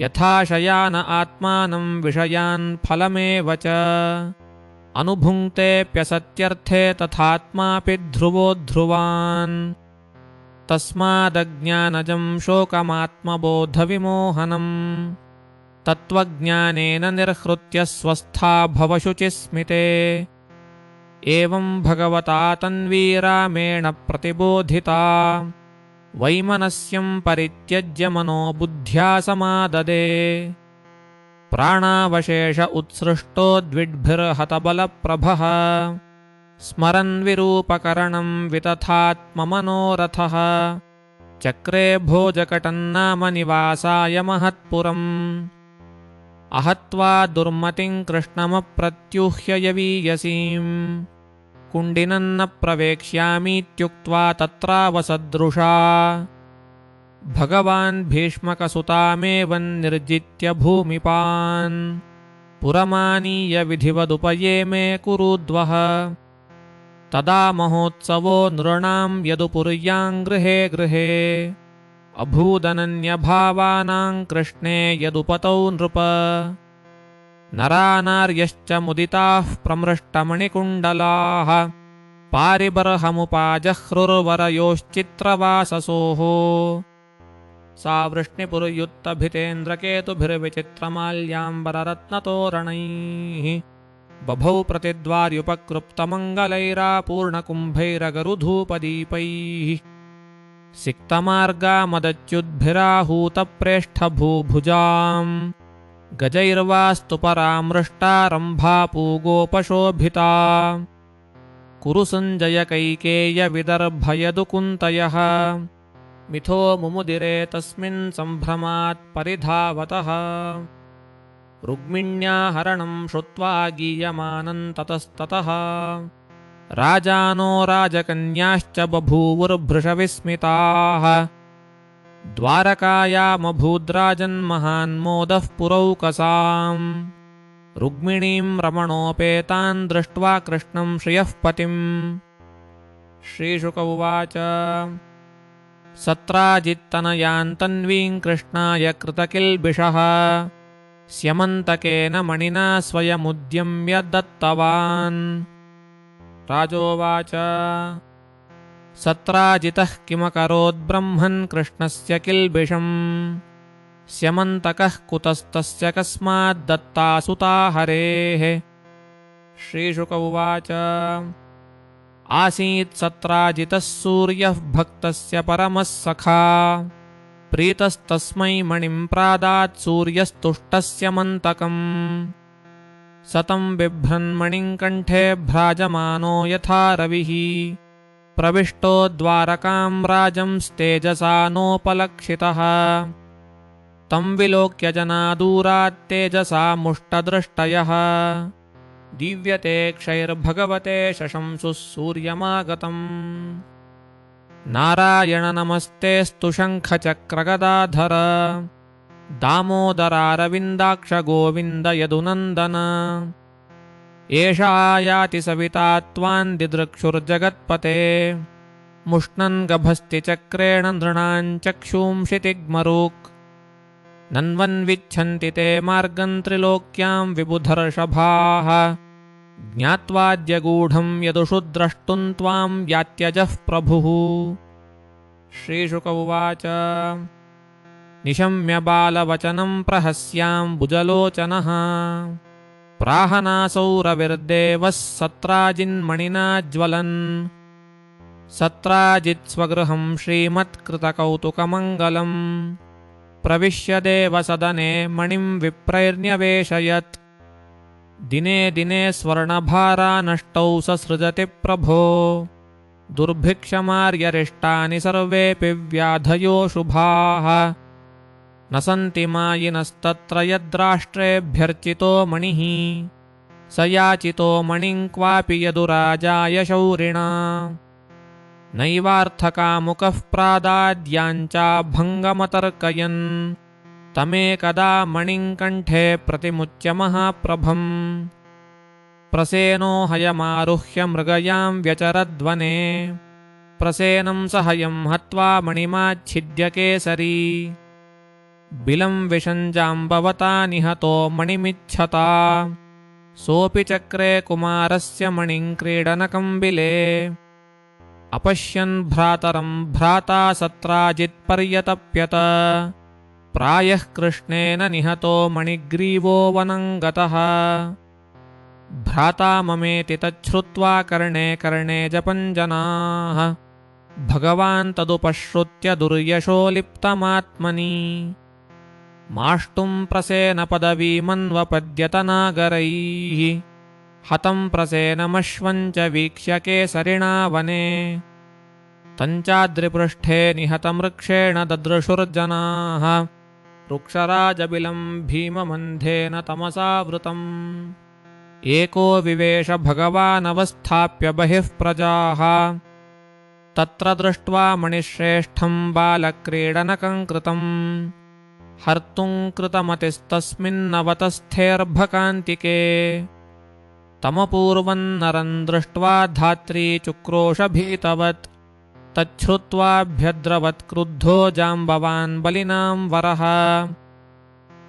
यथा शयान आत्मानं विषयान् फलमेव च अनुभुङ्क्तेऽप्यसत्यर्थे तथात्मापि ध्रुवो ध्रुवान्। तस्मादज्ञानजं शोकमात्मबोधविमोहनम् तत्त्वज्ञानेन निर्हृत्य स्वस्था भव शुचिस्मिते। एवं भगवता तन्वी रामेण प्रतिबोधिता वैमनस्यं परित्यज्य मनो बुद्ध्या समाददे। प्राणावशेष उत्सृष्टो द्विड्भिर्हतबलप्रभः स्मरन् विरूपकरणं वितथात्ममनोरथः चक्रे भोजकटन्नाम निवासाय महत्पुरम् अहत्वा दुर्मतिं कृष्णमप्रत्यूह्य यवीयसीम् कुण्डिनन्न प्रवेक्ष्यामीत्युक्त्वा तत्रावसदृशा भगवान् भीष्मकसुतामेवं निर्जित्य भूमिपान् पुरमानीय विधिवदुपयेमे कुरुद्वः तदा महोत्सवो नृणां यदुपुर्यां गृहे गृहे अभूदनन्यभावानां कृष्णे यदुपतौ नृप नरानार्यश्च मुदिताः प्रमृष्टमणिकुण्डलाः पारिबर्हमुपाजह्रुर्वरयोश्चित्रवाससोः सा वृष्णिपुरयुक्तभितेन्द्रकेतुभिर्विचित्रमाल्याम्बररत्नतोरणैः बभौ प्रतिद्वार्युपकृप्तमङ्गलैरापूर्णकुम्भैरगरुधूपदीपैः सिक्तमार्गामदच्युद्भिराहूतप्रेष्ठभूभुजाम् गजैर्वास्तुपरामृष्टारम्भापूगोपशोभिता कुरु सञ्जय कैकेयविदर्भयदुकुन्तयः मिथो मुमुदिरे तस्मिन् सम्भ्रमात् परिधावतः रुक्मिण्या हरणं श्रुत्वा गीयमानं ततस्ततः राजानो राजकन्याश्च बभूवुर्भृशविस्मिताः द्वारकायामभूद्राजन्महान्मोदः पुरौकसाम् रुक्मिणीं रमणोपेतान् दृष्ट्वा कृष्णं श्रियः पतिम् श्रीशुक उवाच सत्राजित्तनयान्तन्वीं कृष्णाय कृतकिल्बिषः स्यमन्तकेन मणिना स्वयमुद्यम्य दत्तवान् राजोवाच सत्राजितः किमकरोद्ब्रह्मन् कृष्णस्य किल्बिषम् स्यमन्तकः कुतस्तस्य कस्माद्दत्तासुता हरेः श्रीशुक उवाच आसीत् सत्राजितः सूर्यः भक्तस्य परमः सखा प्रीतस्तस्मै मणिं प्रादात् सूर्यस्तुष्टस्य मन्तकम् सतं बिभ्रन्मणिं कण्ठे भ्राजमानो यथा रविः प्रविष्टो द्वारकां राजंस्तेजसा नोपलक्षितः तं विलोक्य जना दूरात् तेजसा मुष्टदृष्टयः दीव्यते क्षैर्भगवते शशंसुः सूर्यमागतम् नारायण नमस्तेऽस्तु शङ्खचक्रगदाधर दामोदरारविन्दाक्ष गोविन्द यदुनन्दन एष आयाति सविता त्वां दिदृक्षुर्जगत्पते मुष्णन् गभस्ति चक्रेण नृणां चक्षुंषितिग्मरुक् नन्वन्विच्छन्ति ते मार्गं त्रिलोक्यां विबुधर्षभाः ज्ञात्वाद्यगूढं यदुषु द्रष्टुं त्वां यात्यजः प्रभुः श्रीशुक उवाच निशम्य बालवचनं प्रहस्याम्बुजलोचनः प्राहनासौ रविर्देवः सत्राजिन्मणिना ज्वलन् सत्राजित्स्वगृहं श्रीमत्कृतकौतुकमङ्गलम् प्रविश्य देवसदने मणिं विप्रैर्न्यवेशयत् दिने दिने स्वर्णभारा नष्टौ ससृजति प्रभो दुर्भिक्षमार्यरिष्टानि सर्वेऽपि व्याधयो शुभाः न सन्ति मायिनस्तत्र यद्राष्ट्रेभ्यर्चितो मणिः स याचितो मणिं क्वापि यदुराजाय शौरिणा नैवार्थकामुकः प्रादाद्याञ्चाभङ्गमतर्कयन् तमेकदा मणिं कण्ठे प्रतिमुच्य महाप्रभम् प्रसेनो हयमारुह्य मृगयां व्यचरद्वने प्रसेनं स हयं हत्वा मणिमाच्छिद्य केसरी बिलं विषञ्जाम्बवता निहतो मणिमिच्छता सोऽपि चक्रे कुमारस्य मणिं क्रीडनकं बिले अपश्यन् भ्रातरं भ्राता सत्राजित्पर्यतप्यत प्रायः कृष्णेन निहतो मणिग्रीवो वनं गतः भ्राता ममेति तच्छ्रुत्वा कर्णे कर्णे जपञ्जनाः भगवान् तदुपश्रुत्य दुर्यशो लिप्तमात्मनि माष्टुं प्रसेनपदवीमन्वपद्यत नागरैः हतं प्रसेनमश्वं च वीक्ष्य केसरिणा वने तञ्चाद्रिपृष्ठे निहतमृक्षेण ददृशुर्जनाः रुक्षराजबिलं भीममन्धेन तमसावृतम् एको विवेश भगवानवस्थाप्य बहिः प्रजाः तत्र दृष्ट्वा मणिश्रेष्ठं बालक्रीडनकं कृतम् हर्तुं कृतमतिस्तस्मिन्नवतस्थेऽर्भकान्तिके तमपूर्वन्नरं दृष्ट्वा धात्री चुक्रोशभीतवत् तच्छ्रुत्वाभ्यद्रवत् क्रुद्धो जाम्बवान् बलिनां वरः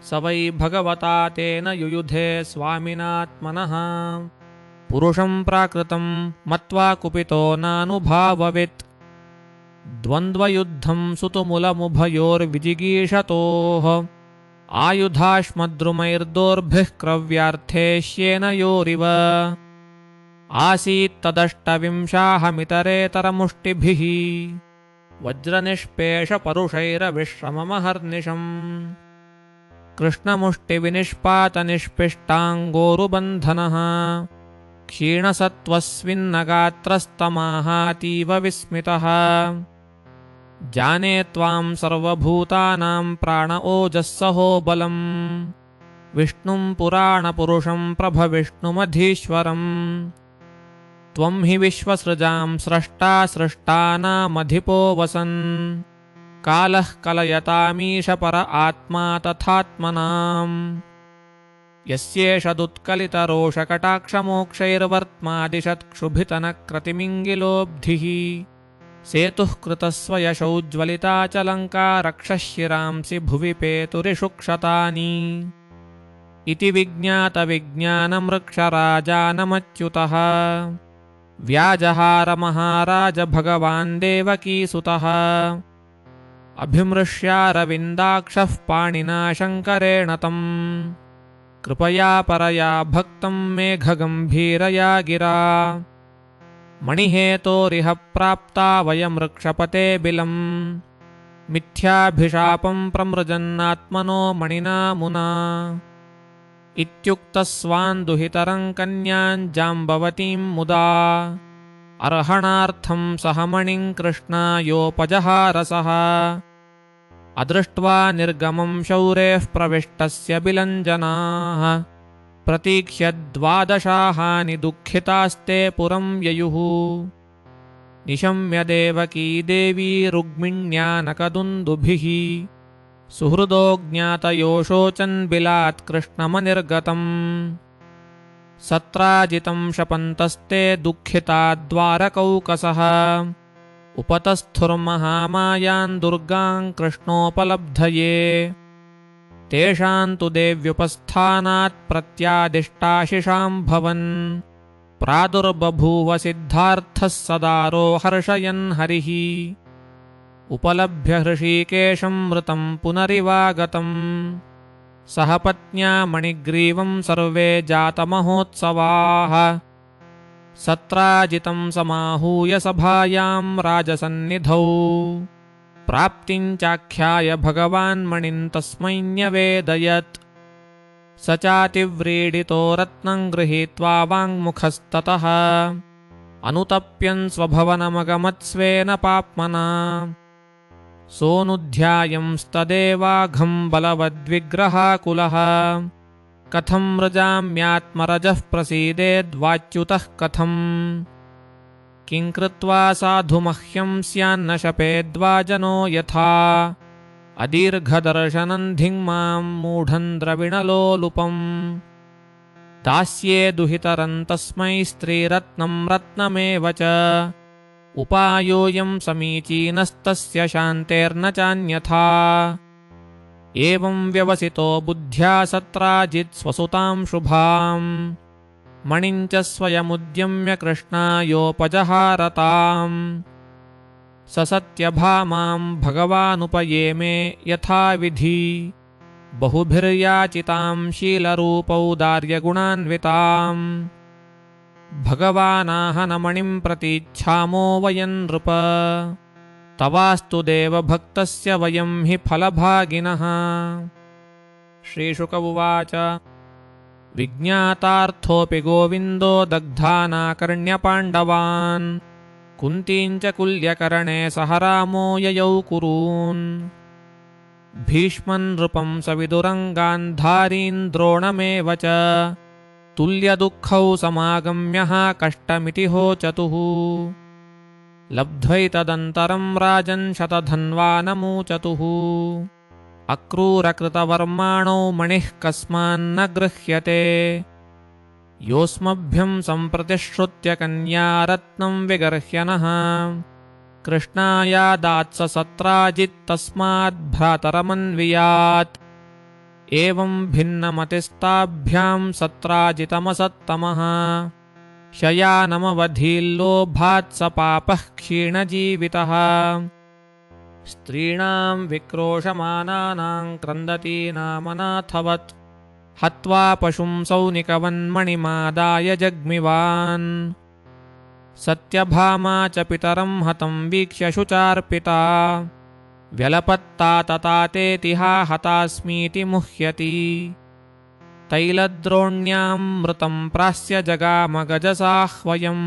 स वै भगवता तेन युयुधे स्वामिनात्मनः पुरुषं प्राकृतं मत्वा कुपितो नानुभाववित् द्वन्द्वयुद्धं सुतुमुलमुभयोर्विजिगीषतोः आयुधाश्मद्रुमैर्दोर्भिः क्रव्यार्थेष्येन योरिव आसीत्तदष्टविंशाहमितरेतरमुष्टिभिः वज्रनिष्पेषपरुषैरविश्रममहर्निशम् कृष्णमुष्टिविनिष्पातनिष्पिष्टाङ्गोरुबन्धनः क्षीणसत्त्वस्मिन्नगात्रस्तमाहातीव विस्मितः जाने त्वां सर्वभूतानां प्राण ओजस्सहो बलम् विष्णुं पुराणपुरुषं प्रभविष्णुमधीश्वरम् त्वं हि विश्वसृजां स्रष्टा सृष्टानामधिपो वसन् कालः कलयतामीश पर आत्मा तथात्मनाम् यस्येष दुत्कलितरोषकटाक्षमोक्षैर्वर्त्मादिशत्क्षुभितनक्रतिमिङ्गिलोब्धिः सेतुः कृतस्वयशौज्ज्वलिता च लङ्का रक्षशिरांसि भुवि पेतुरिषु क्षतानि इति विज्ञातविज्ञानमृक्षराजानमच्युतः व्याजहार महाराज भगवान् देवकीसुतः अभिमृश्यारविन्दाक्षः पाणिना शङ्करेण तम् कृपया परया भक्तं मेघगम्भीरया गिरा मणिहेतोरिह प्राप्ता वयमृक्षपते बिलम् मिथ्याभिशापं प्रमृजन्नात्मनो मणिना मुना इत्युक्तस्वान् दुहितरं कन्यां जाम्बवतीं मुदा अर्हणार्थं सह मणिं कृष्णायोपजहारसः अदृष्ट्वा निर्गमं शौरेः प्रविष्टस्य बिलञ्जनाः प्रतीक्ष्य द्वादशाहानि दुःखितास्ते पुरं ययुः निशम्य देवकी देवी रुग्मिण्यानकदुन्दुभिः सुहृदो ज्ञातयोशोचन् बिलात् कृष्णमनिर्गतम् सत्राजितं शपन्तस्ते दुःखिता द्वारकौकसः उपतस्थुर्महामायां दुर्गां कृष्णोपलब्धये तेषां तु देव्युपस्थानात् प्रत्यादिष्टाशिषां भवन् प्रादुर्बभूव सिद्धार्थः सदारो हर्षयन् हरिः उपलभ्य हृषीकेशं मृतं पुनरिवागतम् सह पत्न्या मणिग्रीवं सर्वे जातमहोत्सवाः सत्राजितं समाहूय सभायां राजसन्निधौ प्राप्तिं चाख्याय भगवान् मणिं तस्मै न्यवेदयत् स चातिव्रीडितो रत्नं गृहीत्वा वाङ्मुखस्ततः अनुतप्यन् स्वभवनमगमत्स्वेन पाप्मना सोऽनुध्यायंस्तदेवाघं बलवद्विग्रहाकुलः कथं मृजाम्यात्मरजः प्रसीदेद्वाच्युतः कथम् किं कृत्वा साधु मह्यं स्यान्न शपेद्वा जनो यथा अदीर्घदर्शनं धिङ्मां मूढं द्रविणलोलुपम् दास्ये दुहितरं तस्मै स्त्रीरत्नं रत्नमेव च उपायोऽयं समीचीनस्तस्य शान्तेर्न चान्यथा एवं व्यवसितो बुद्ध्या सत्राजित् स्वसुतां शुभां मणिं च स्वयमुद्यम्य कृष्णायोपजहारताम् स सत्यभामां भगवानुपयेमे यथाविधि बहुभिर्याचितां शीलरूपौदार्यगुणान्विताम् भगवानाहनमणिं प्रतीच्छामो वयं नृप तवास्तु देवभक्तस्य वयं हि फलभागिनः श्रीशुक उवाच विज्ञातार्थोऽपि गोविन्दो दग्धानाकर्ण्यपाण्डवान् कुन्तीं च कुल्यकरणे सह रामो ययौ कुरून् भीष्मन् नृपं सविदुरङ्गान्धारीन् द्रोणमेव च तुल्यदुःखौ समागम्यः कष्टमिति होचतुः लब्ध्वैतदन्तरं राजन् शतधन्वा नमूचतुः अक्रूरकृतवर्माणौ मणिः कस्मान्न गृह्यते योऽस्मभ्यं सम्प्रतिश्रुत्य कन्यारत्नं विगर्ह्यनः कृष्णायादात्स सत्राजित्तस्माद् भ्रातरमन्वियात् एवं भिन्नमतिस्ताभ्यां सत्राजितमसत्तमः शयानमवधील्लोभात् स पापः क्षीणजीवितः स्त्रीणां विक्रोशमानानां क्रन्दतीनामनाथवत् हत्वा पशुं सौनिकवन्मणिमादाय जग्मिवान् सत्यभामा च पितरं हतं वीक्ष्य शुचार्पिता व्यलपत्ता ततातेतिहा हतास्मीति मुह्यति तैलद्रोण्यामृतं प्रास्य जगामगजसाह्वयम्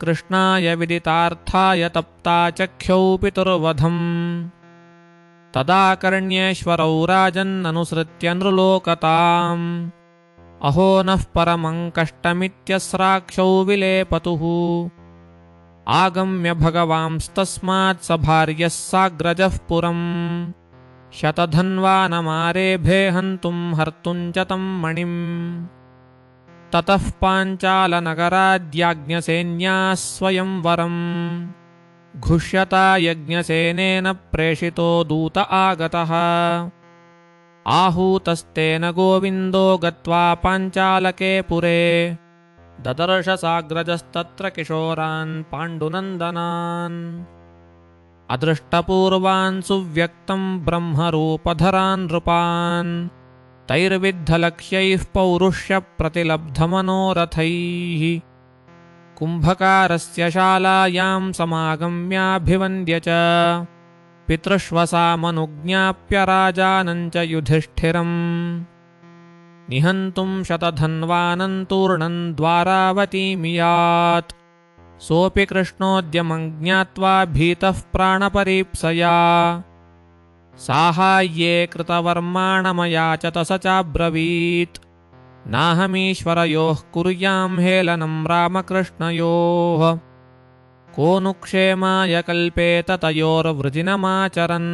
कृष्णाय विदितार्थाय तप्ता चख्यौ पितुर्वधम् तदाकर्ण्येश्वरौ राजन्ननुसृत्य नृलोकताम् अहो नः परमं कष्टमित्यस्राक्षौ विलेपतुः आगम्य भगवांस्तस्मात् स भार्यः साग्रजः पुरम् शतधन्वानमारेभे हन्तुं हर्तुं च तं मणिम् ततः पाञ्चालनगराद्याज्ञसेन्याः स्वयंवरम् घुष्यता यज्ञसेनेन प्रेषितो दूत आगतः आहूतस्तेन गोविन्दो गत्वा पाञ्चालके पुरे ददर्श साग्रजस्तत्र किशोरान् पाण्डुनन्दनान् अदृष्टपूर्वान् सुव्यक्तं ब्रह्मरूपधरान् नृपान् तैर्विद्धलक्ष्यैः पौरुष्यप्रतिलब्धमनोरथैः कुम्भकारस्य शालायां समागम्याभिवन्द्य च पितृष्वसामनुज्ञाप्य राजानं च युधिष्ठिरम् निहन्तुं शतधन्वानं तूर्णं द्वारावतीमियात् सोऽपि कृष्णोद्यमं ज्ञात्वा भीतः प्राणपरीप्सया साहाय्ये कृतवर्माणमयाचत स चाब्रवीत् नाहमीश्वरयोः कुर्यां हेलनं रामकृष्णयोः को नु क्षेमाय कल्पेत तयोर्वृजिनमाचरन्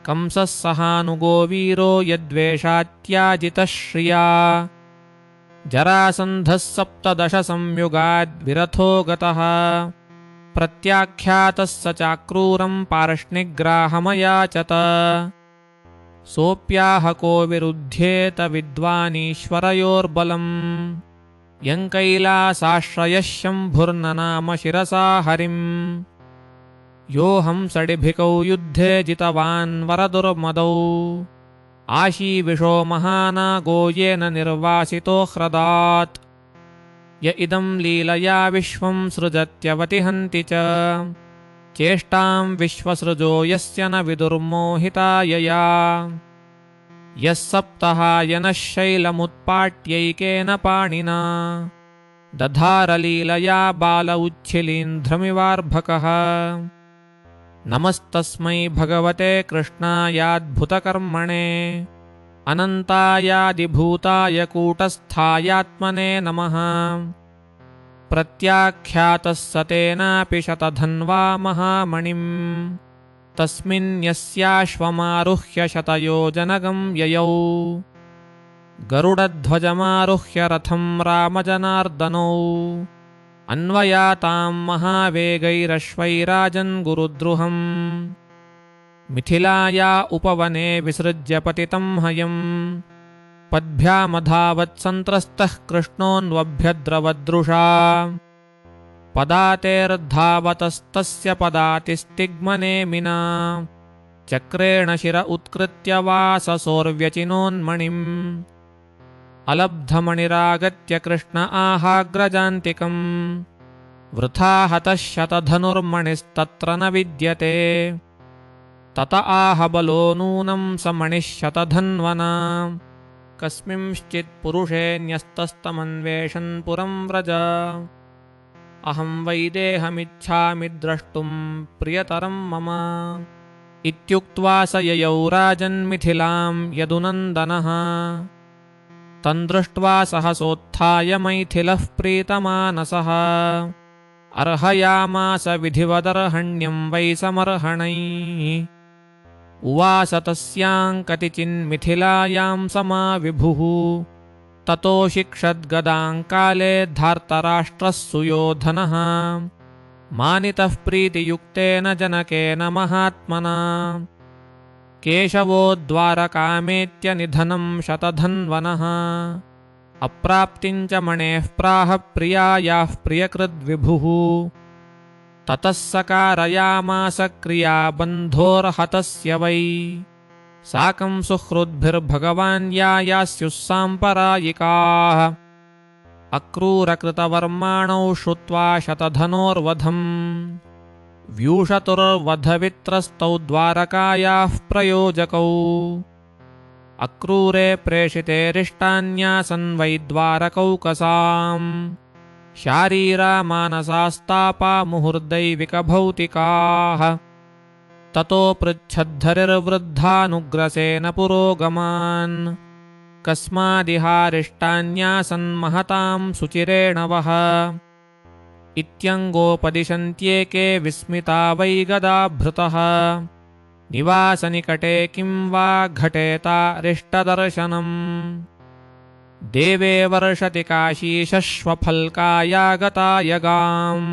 कंसः सहानुगो वीरो यद्वेषात्याजितः श्रिया जरासन्धः 17 संयुगाद्विरथो गतः प्रत्याख्यातः स चाक्रूरं पार्ष्णिग्राहमयाचत सोऽप्याह को विरुध्येत विद्वानीश्वरयोर्बलम् यं कैलासाश्रयः शम्भुर्ननाम शिरसा हरिम् योऽहं सडिभिकौ युद्धे जितवान् वरदुर्मदौ आशीविषो महानागो येन निर्वासितो ह्रदात् य इदं लीलया विश्वं सृजत्यवतिहन्ति च चेष्टां विश्वसृजो यस्य न विदुर्मोहिता यया यः सप्तहायनः शैलमुत्पाट्यैकेन पाणिना दधारलीलया बाल उच्छिलीन्ध्रमिवार्भकः नमस्तस्मै भगवते कृष्णायाद्भुतकर्मणे अनन्तायादिभूताय कूटस्थायात्मने नमः प्रत्याख्यातः स तेनापि शतधन्वा महामणिम् तस्मिन् यस्याश्वमारुह्य शतयोजनगं ययौ गरुडध्वजमारुह्य रथं रामजनार्दनौ अन्वयातां महावेगैरश्वैराजन् गुरुद्रुहम् मिथिलाया उपवने विसृज्य पतितं हयम् पद्भ्यामधावत्सन्त्रस्तः कृष्णोऽन्वभ्यद्रवदृशा पदातेर्धावतस्तस्य पदातिस्तिग्मनेमिना चक्रेण शिर उत्कृत्य वाससोर्व्यचिनोन्मणिम् अलब्धमणिरागत्य कृष्ण आहाग्रजान्तिकम् वृथा हतः शतधनुर्मणिस्तत्र न विद्यते तत आह बलो नूनं स मणिः शतधन्वना कस्मिंश्चित् पुरुषे न्यस्तस्तमन्वेषन् पुरं व्रज अहं वैदेहमिच्छामि द्रष्टुं प्रियतरं मम इत्युक्त्वा स ययौ राजन्मिथिलां यदुनन्दनः तं दृष्ट्वा सहसोत्थाय मैथिलः प्रीतमानसः अर्हयामास विधिवदर्हण्यं वै समर्हणैः उवास तस्यां कतिचिन्मिथिलायां समाविभुः ततो शिक्षद्गदां काले धार्तराष्ट्रः सुयोधनः मानितः प्रीतियुक्तेन जनकेन महात्मना केशवो द्वारकामेत्य निधनं शतधन्वनः अप्राप्तिं च मणेः प्राह प्रियायाः प्रियकृद्विभुः ततः सकारयामास क्रिया बन्धोर्हतस्य वै साकं सुहृद्भिर्भगवान् यास्युः साम्परायिकाः अक्रूरकृतवर्माणौ श्रुत्वा शतधनोर्वधम् व्यूषतुर्वधवित्रस्तौ द्वारकायाः प्रयोजकौ अक्रूरे प्रेषिते रिष्टान्यासन् वै द्वारकौकसाम् शारीरा मानसास्तापा मुहुर्दैविकभौतिकाः ततो पृच्छद्धरिर्वृद्धानुग्रसेन पुरोगमान् कस्मादिहारिष्टान्यासन् महतां सुचिरेण वः इत्यङ्गोपदिशन्त्येके विस्मिता वै गदाभृतः निवासनिकटे किं वा घटेतारिष्टदर्शनम् देवे वर्षति काशीशश्वफल्कायागताय गाम्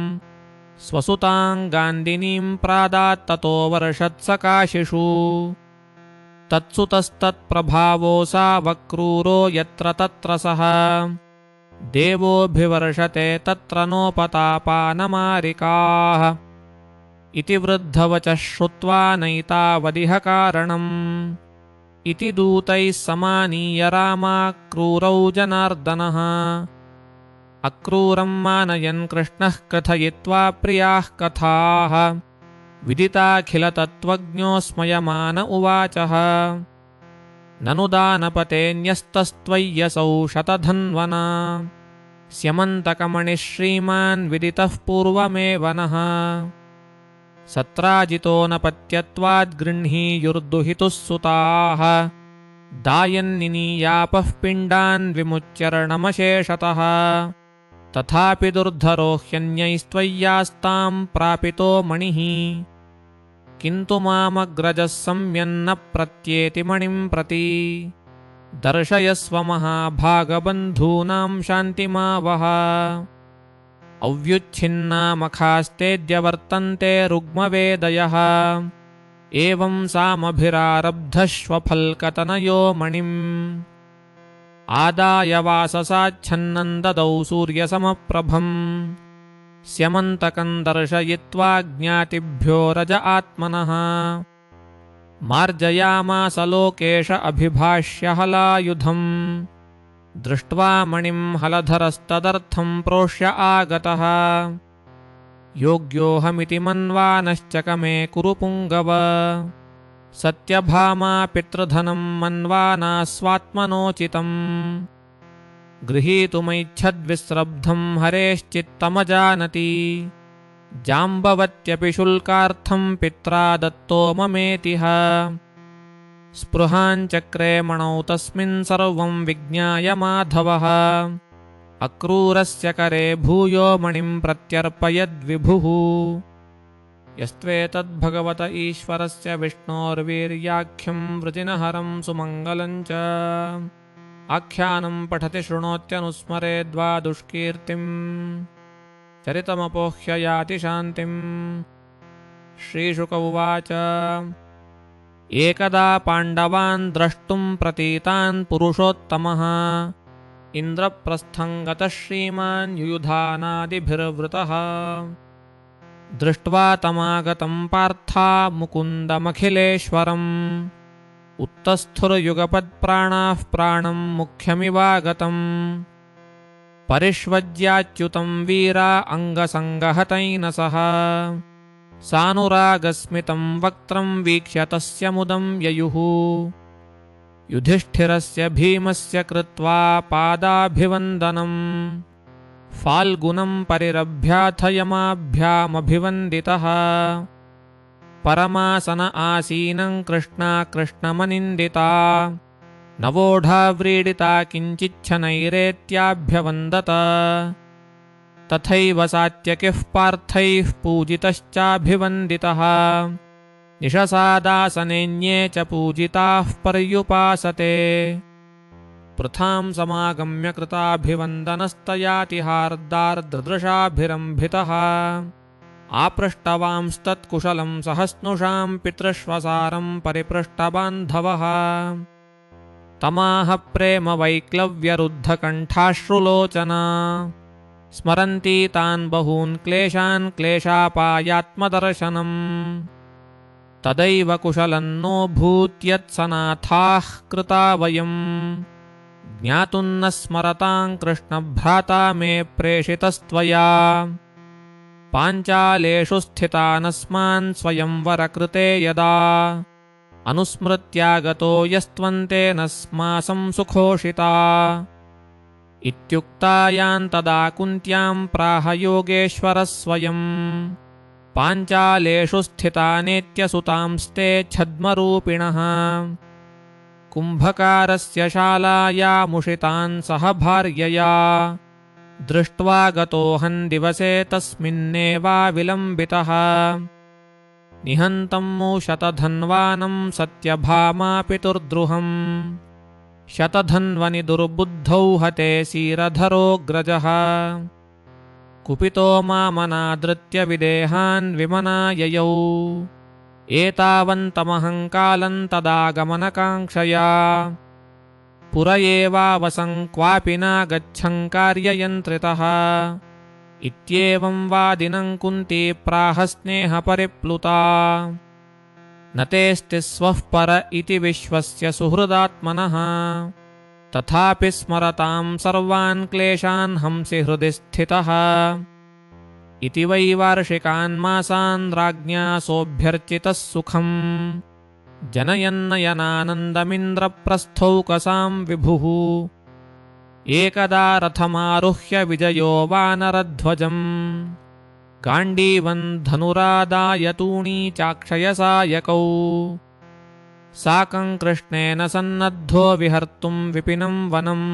स्वसुतां गान्धिनीं प्रादात्ततो वर्षत्स काशिषु तत्सुतस्तत्प्रभावो सा वक्रूरो यत्र तत्र सः देवोऽभिवर्षते तत्र नोपतापानमारिकाः इति वृद्धवचः श्रुत्वा नैतावदिह कारणम् इति दूतैः समानीय रामाक्रूरौ जनार्दनः अक्रूरं मानयन् कृष्णः कथयित्वा प्रियाः कथाः विदिताखिलतत्त्वज्ञो स्मयमान उवाचः ननु दानपते न्यस्तस्त्वय्यसौ शतधन्वना स्यमन्तकमणिः श्रीमान् विदितः पूर्वमेव नः सत्राजितो न पत्यत्वाद्गृह्णीयुर्दुहितुः सुताः दायन्निनीयापः पिण्डान् विमुच्यर्णमशेषतः तथापि दुर्धरो ह्यन्यैस्त्वय्यास्तां प्रापितो मणिः किन्तु मामग्रजः सम्यन्न प्रत्येति मणिं प्रति दर्शयस्व महाभागबन्धूनां शान्तिमावह अव्युच्छिन्नामखास्तेद्यवर्तन्ते रुग्मवेदयः एवं सामभिरारब्धश्वफल्कतनयो मणिम् आदाय वाससाच्छन्नं ददौ सूर्यसमप्रभम् स्यमन्तकं दर्शयित्वा ज्ञातिभ्यो रज आत्मनः मार्जयामास लोकेश अभिभाष्य हलायुधम् दृष्ट्वा मणिं हलधरस्तदर्थं प्रोष्य आगतः योग्योऽहमिति मन्वानश्चकमे कुरु पुङ्गव सत्यभामा पितृधनं मन्वानास्वात्मनोचितम् गृहीतुमैच्छद्विस्रब्धं हरेश्चित्तमजानति जाम्बवत्यपि शुल्कार्थं पित्रा दत्तो ममेतिह स्पृहाञ्चक्रे मणौ तस्मिन् सर्वं विज्ञाय माधवः अक्रूरस्य करे भूयो मणिं प्रत्यर्पयद्विभुः यस्त्वेतद्भगवत ईश्वरस्य विष्णोर्वीर्याख्यं वृजिनहरं सुमङ्गलं च आख्यानं पठति शृणोत्यनुस्मरेद्वा दुष्कीर्तिम् चरितमपोह्य याति शान्तिम् श्रीशुक उवाच एकदा पाण्डवान् द्रष्टुं प्रतीतान् पुरुषोत्तमः इन्द्रप्रस्थं गतः श्रीमान् युयुधानादिभिर्वृतः दृष्ट्वा तमागतं पार्था मुकुन्दमखिलेश्वरम् उत्तस्थुर्युगपत्प्राणाः प्राणं मुख्यमिवागतम् परिष्वज्याच्युतं वीरा अङ्गसङ्गहतैः सह सानुरागस्मितं वक्त्रं वीक्ष्य तस्य मुदं ययुः युधिष्ठिरस्य भीमस्य कृत्वा पादाभिवन्दनम् फाल्गुनं परिरभ्याथ यमाभ्यामभिवन्दितः परमासन आसीनं कृष्णमनिन्दिता नवोढाव्रीडिता किञ्चिच्छनैरेत्याभ्यवन्दत तथैव सात्यकिः पार्थैः पूजितश्चाभिवन्दितः निशसादासनेऽन्ये च पूजिताः पर्युपासते पृथां समागम्य कृताभिवन्दनस्तयातिहार्दार्दृदृशाभिरम्भितः आपृष्टवांस्तत्कुशलं सहस्नुषां पितृष्वसारं परिपृष्टबान्धवः तमाह प्रेमवैक्लव्यरुद्धकण्ठाश्रुलोचना स्मरन्ती तान् बहून् क्लेशान् क्लेशापायात्मदर्शनम् तदैव कुशलन्नो भूत्यत्सनाथाः कृता वयम् ज्ञातुं न स्मरतां कृष्णभ्राता मे प्रेषितस्त्वया पाञ्चालेषु स्थितानस्मान् स्वयंवरकृते यदा अनुस्मृत्यागतो यस्त्वन्तेन स्मासं सुखोषिता इत्युक्तायां तदा कुन्त्यां प्राह योगेश्वरः स्वयं पाञ्चालेषु स्थितानेत्यसुतांस्ते छद्मरूपिणः कुम्भकारस्य शालायामुषितान् सह भार्यया दृष्ट्वा गतोऽहं दिवसे तस्मिन्नेवाविलम्बितः निहन्तं शतधन्वानं सत्यभामापितुर्द्रुहम् शतधन्वनि दुर्बुद्धौ हते सीरधरोऽग्रजः कुपितो मामनादृत्य विदेहान् विमनाययौ एतावन्तमहं कालं तदागमनकाङ्क्षया पुर एवावसं क्वापि नागच्छं कार्ययन्त्रितः इत्येवं वादिनं कुन्ती प्राह स्नेहपरिप्लुता न तेऽस्ति स्वः पर इति विश्वस्य सुहृदात्मनः तथापि स्मरतां सर्वान् क्लेशान् हंसि हृदि स्थितः इति वै वार्षिकान् मासान् राज्ञा सोऽभ्यर्चितः सुखम् जनयन्नयनानन्दमिन्द्रप्रस्थौकसां विभुः एकदा रथमारुह्य विजयो वानरध्वजम् गाण्डीवं धनुरादाय तूणी चाक्षयसायकौ साकं कृष्णेन सन्नद्धो विहर्तुं विपिनं वनम्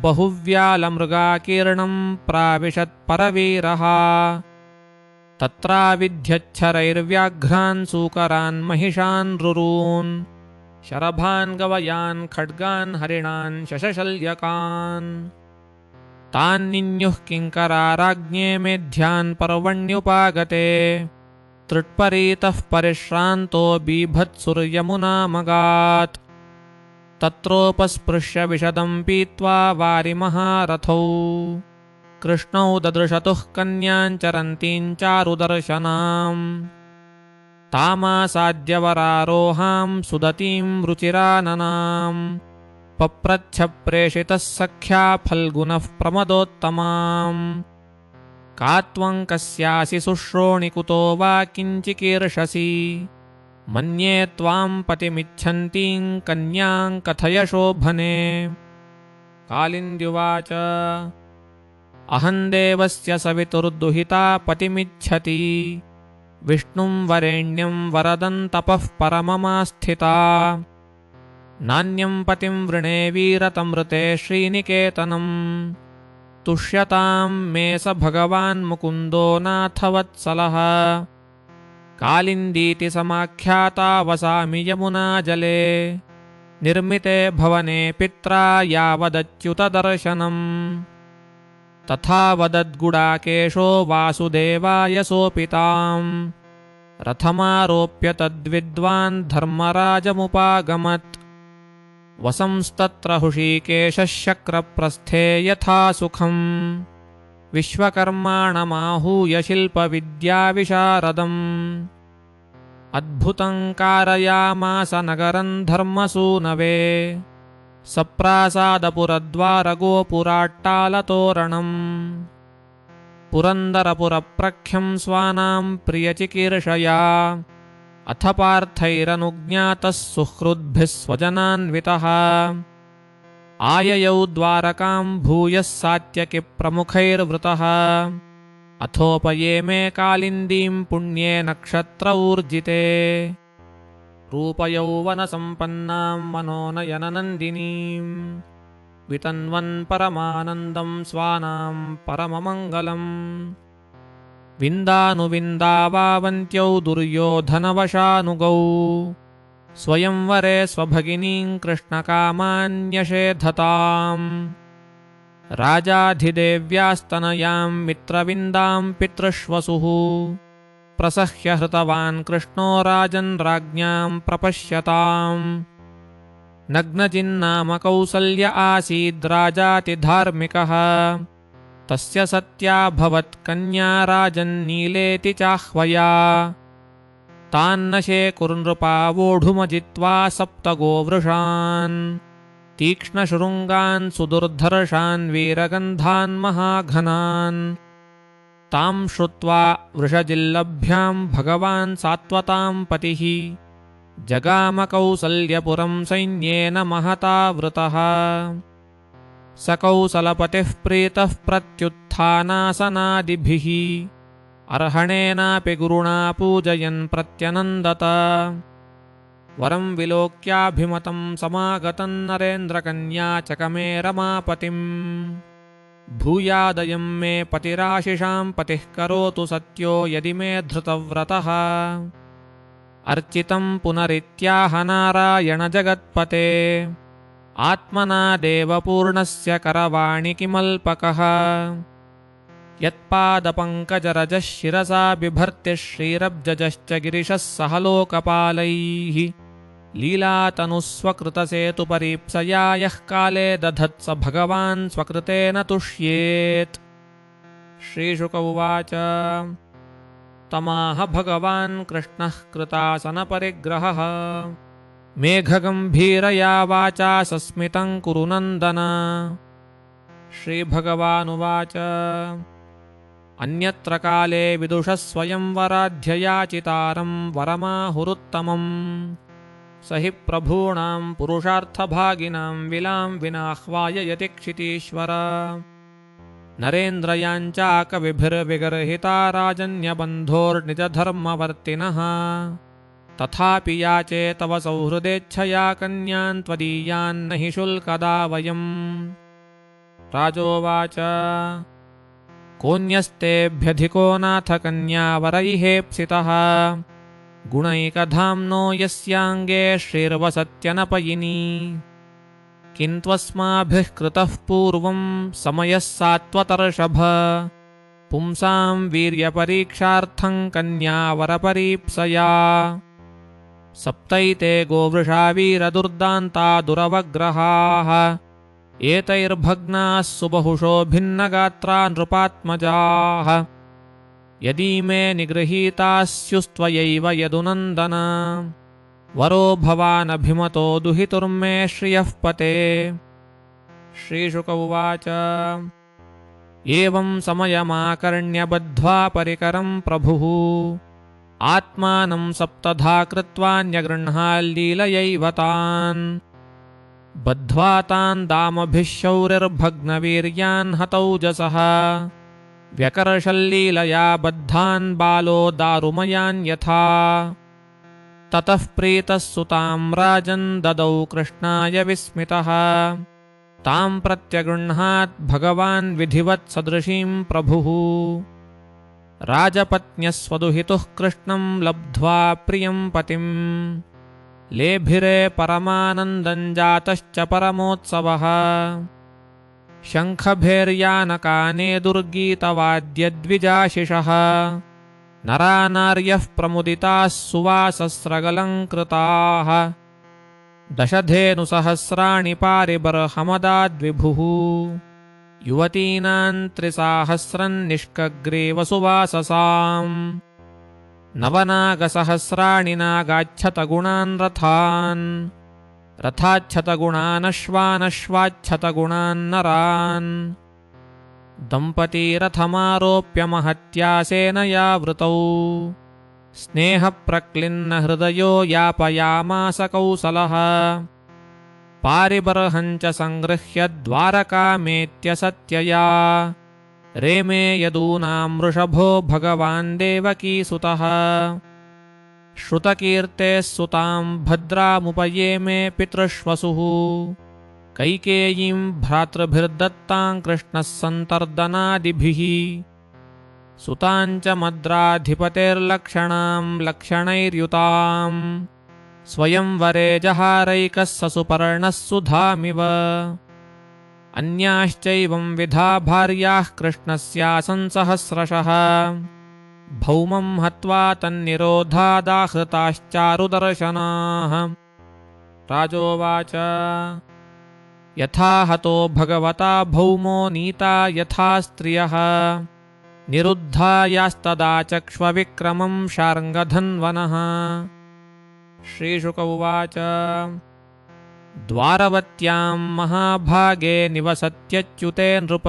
बहुव्यालमृगाकीर्णं प्राविशत्परवीरः तत्राविध्यच्छरैर्व्याघ्रान् सूकरान् महिषान् रुरून् शरभान् गवयान् खड्गान् हरिणान् शशशल्यकान् तान्निन्युः किङ्करा राज्ञे मेध्यान् पर्वण्युपागते तृट्परीतः परिश्रान्तो बीभत्सुर्यमुनामगात् तत्रोपस्पृश्य विशदं पीत्वा वारिमहारथौ कृष्णौ ददृशतुः कन्यां चरन्तीं चारुदर्शनाम् तामासाद्यवरारोहां सुदतीं रुचिराननाम् पप्रच्छ प्रेषितः सख्या फल्गुनः प्रमदोत्तमाम् का त्वं कस्यासि शुश्रोणि कुतो वा किञ्चिकीर्षसि मन्ये त्वां पतिमिच्छन्तीं कन्यां कथय शोभने कालिन्द्युवाच अहं देवस्य सवितुर्दुहिता पतिमिच्छति विष्णुं वरेण्यं वरदं तपः परममास्थिता नान्यं पतिं वृणे वीरतमृते श्रीनिकेतनम् तुष्यतां मे स भगवान् मुकुन्दो नाथवत्सलः कालिन्दीति समाख्याता वसामि यमुनाजले निर्मिते भवने पित्रा यावदच्युतदर्शनम् तथा वदद्गुडाकेशो वासुदेवाय सोपिताम् रथमारोप्य तद्विद्वान् धर्मराजमुपागमत् वसंस्तत्र हृषीकेशः शक्रप्रस्थे यथा सुखम् विश्वकर्माणमाहूय शिल्पविद्याविशारदम् अद्भुतं कारयामास नगरं धर्मसूनवे सप्रासादपुरद्वारगोपुराट्टालतोरणम् पुरन्दरपुरप्रख्यं स्वानां प्रियचिकीर्षया अथ पार्थैरनुज्ञातः सुहृद्भिः स्वजनान्वितः आययौ द्वारकां भूयः सात्यकिप्रमुखैर्वृतः अथोपयेमे कालिन्दीं पुण्ये नक्षत्रऊर्जिते रूपयौवनसम्पन्नां मनोनयननन्दिनीं वितन्वन् परमानन्दं स्वानां परममङ्गलम् विन्दानुविन्दावावन्त्यौ दुर्योधनवशानुगौ स्वयंवरे स्वभगिनीं कृष्णकामान्यषेधताम् राजाधिदेव्यास्तनयां मित्रविन्दां पितृष्वसुः प्रसह्य हृतवान् कृष्णो राजन् राज्ञां प्रपश्यताम् नग्नजिन्नाम कौसल्य आसीद्राजातिधार्मिकः तस्य सत्याभवत्कन्या राजन्नीलेति चाह्वया तान्नशे कुर्नृपा वोढुमजित्वा सप्तगोवृषान् तीक्ष्णशृङ्गान् सुदुर्धर्षान् वीरगन्धान् महाघनान् तां श्रुत्वा वृषजिल्लभ्यां भगवान् सात्वतां पतिः जगामकौसल्यपुरं सैन्येन महता वृतः स कौसलपतिः प्रीतः प्रत्युत्थानासनादिभिः अर्हणेनापि गुरुणा पूजयन् प्रत्यनन्दत वरं विलोक्याभिमतं समागतं नरेन्द्रकन्या चकमे रमापतिम् भूयादयं मे पतिराशिषां पतिः करोतु सत्यो यदि मे धृतव्रतः अर्चितं पुनरित्याह नारायण जगत्पते आत्मना देवपूर्णस्य करवाणि किमल्पकः यत्पादपङ्कजरजः शिरसा बिभर्तिः श्रीरब्जजश्च गिरिशः सह लोकपालैः लीलातनुस्वकृतसेतुपरीप्सया यः काले दधत्स भगवान् स्वकृतेन तुष्येत् श्रीशुक उवाच तमाह भगवान् कृष्णः कृतासनपरिग्रहः मेघगम्भीरया वाचा सस्मितं कुरु नन्दन श्रीभगवानुवाच अन्यत्र काले विदुषः स्वयंवराध्ययाचितारं वरमाहुरुत्तमम् स हि प्रभूणां पुरुषार्थभागिनां विलां विनाह्वाय यतिक्षितीश्वर नरेन्द्रयाञ्चाकविभिर्विगर्हिता राजन्यबन्धोर्निजधर्मवर्तिनः तथापि याचे तव सौहृदेच्छया कन्यान् त्वदीयान्न हि शुल्कदा वयम् राजोवाच कोऽन्यस्तेभ्यधिको नाथ कन्यावरैहेप्सितः गुणैकधाम्नो यस्याङ्गे श्रीर्वसत्यनपयिनी किन्त्वस्माभिः कृतः पूर्वं समयः सात्वतर्षभ पुंसां वीर्यपरीक्षार्थं कन्यावरपरीप्सया सप्तैते गोवृषा वीरदुर्दान्ता दुरवग्रहाः एतैर्भग्नाः सुबहुशो भिन्नगात्रा नृपात्मजाः यदीमे निगृहीताः स्युस्त्वयैव यदुनन्दन वरो भवानभिमतो दुहितुर्मे श्रियः पते श्रीशुक उवाच एवं समयमाकर्ण्य बद्ध्वा परिकरं प्रभुः आत्मानं सप्तधा कृत्वान्यगृह्णाल्लीलयैव तान् बद्ध्वा तान् दामभिः शौरिर्भग्नवीर्यान् हतौजसः व्यकर्षल्लीलया बद्धान् बालो दारुमयान् यथा ततः प्रीतः सुतां राजन् ददौ कृष्णाय विस्मितः तां प्रत्यगृह्णात् भगवान् विधिवत् सदृशीं प्रभुः राजपत्न्यस्वदुहितुः कृष्णं लब्ध्वा प्रियं पतिम् लेभिरे परमानन्दं जातश्च परमोत्सवः शङ्खभैर्यानकाने दुर्गीतवाद्यद्विजाशिषः नरानार्यः प्रमुदिताः सुवासस्रगलङ्कृताः दशधेनुसहस्राणि पारिबर्हमदाद्विभुः युवतीनां त्रिसाहस्रं निष्कग्रीवसुवाससाम् नवनागसहस्राणि नागाच्छतगुणान् रथान् रथाच्छतगुणानश्वानश्वाच्छतगुणान् नरान् दम्पतीरथमारोप्य महत्या सेनया वृतौ स्नेहप्रक्लिन्नहृदयो यापयामास कौसलः पारिबर्हञ्च सङ्गृह्य द्वारकामेत्य सत्यया रेमे यदूनां वृषभो भगवान् देवकीसुतः श्रुतकीर्तेः सुतां भद्रामुपयेमे पितृष्वसुः कैकेयीं भ्रातृभिर्दत्तां कृष्णः सन्तर्दनादिभिः सुताञ्च मद्राधिपतेर्लक्षणां लक्षणैर्युताम् स्वयंवरे जहारैकः ससुपर्णः सुधामिव अन्याश्चैवं विधा भार्याः कृष्णस्यासन् सहस्रशः भौमं हत्वा तन्निरोधादाहृताश्चारुदर्शनाः राजोवाच यथा हतो भगवता भौमो नीता यथा स्त्रियः निरुद्धा यास्तदा चक्ष्वविक्रमं शार्ङ्गधन्वनः श्रीशुक उवाच द्वारवत्यां महाभागे निवसत्यच्युते नृप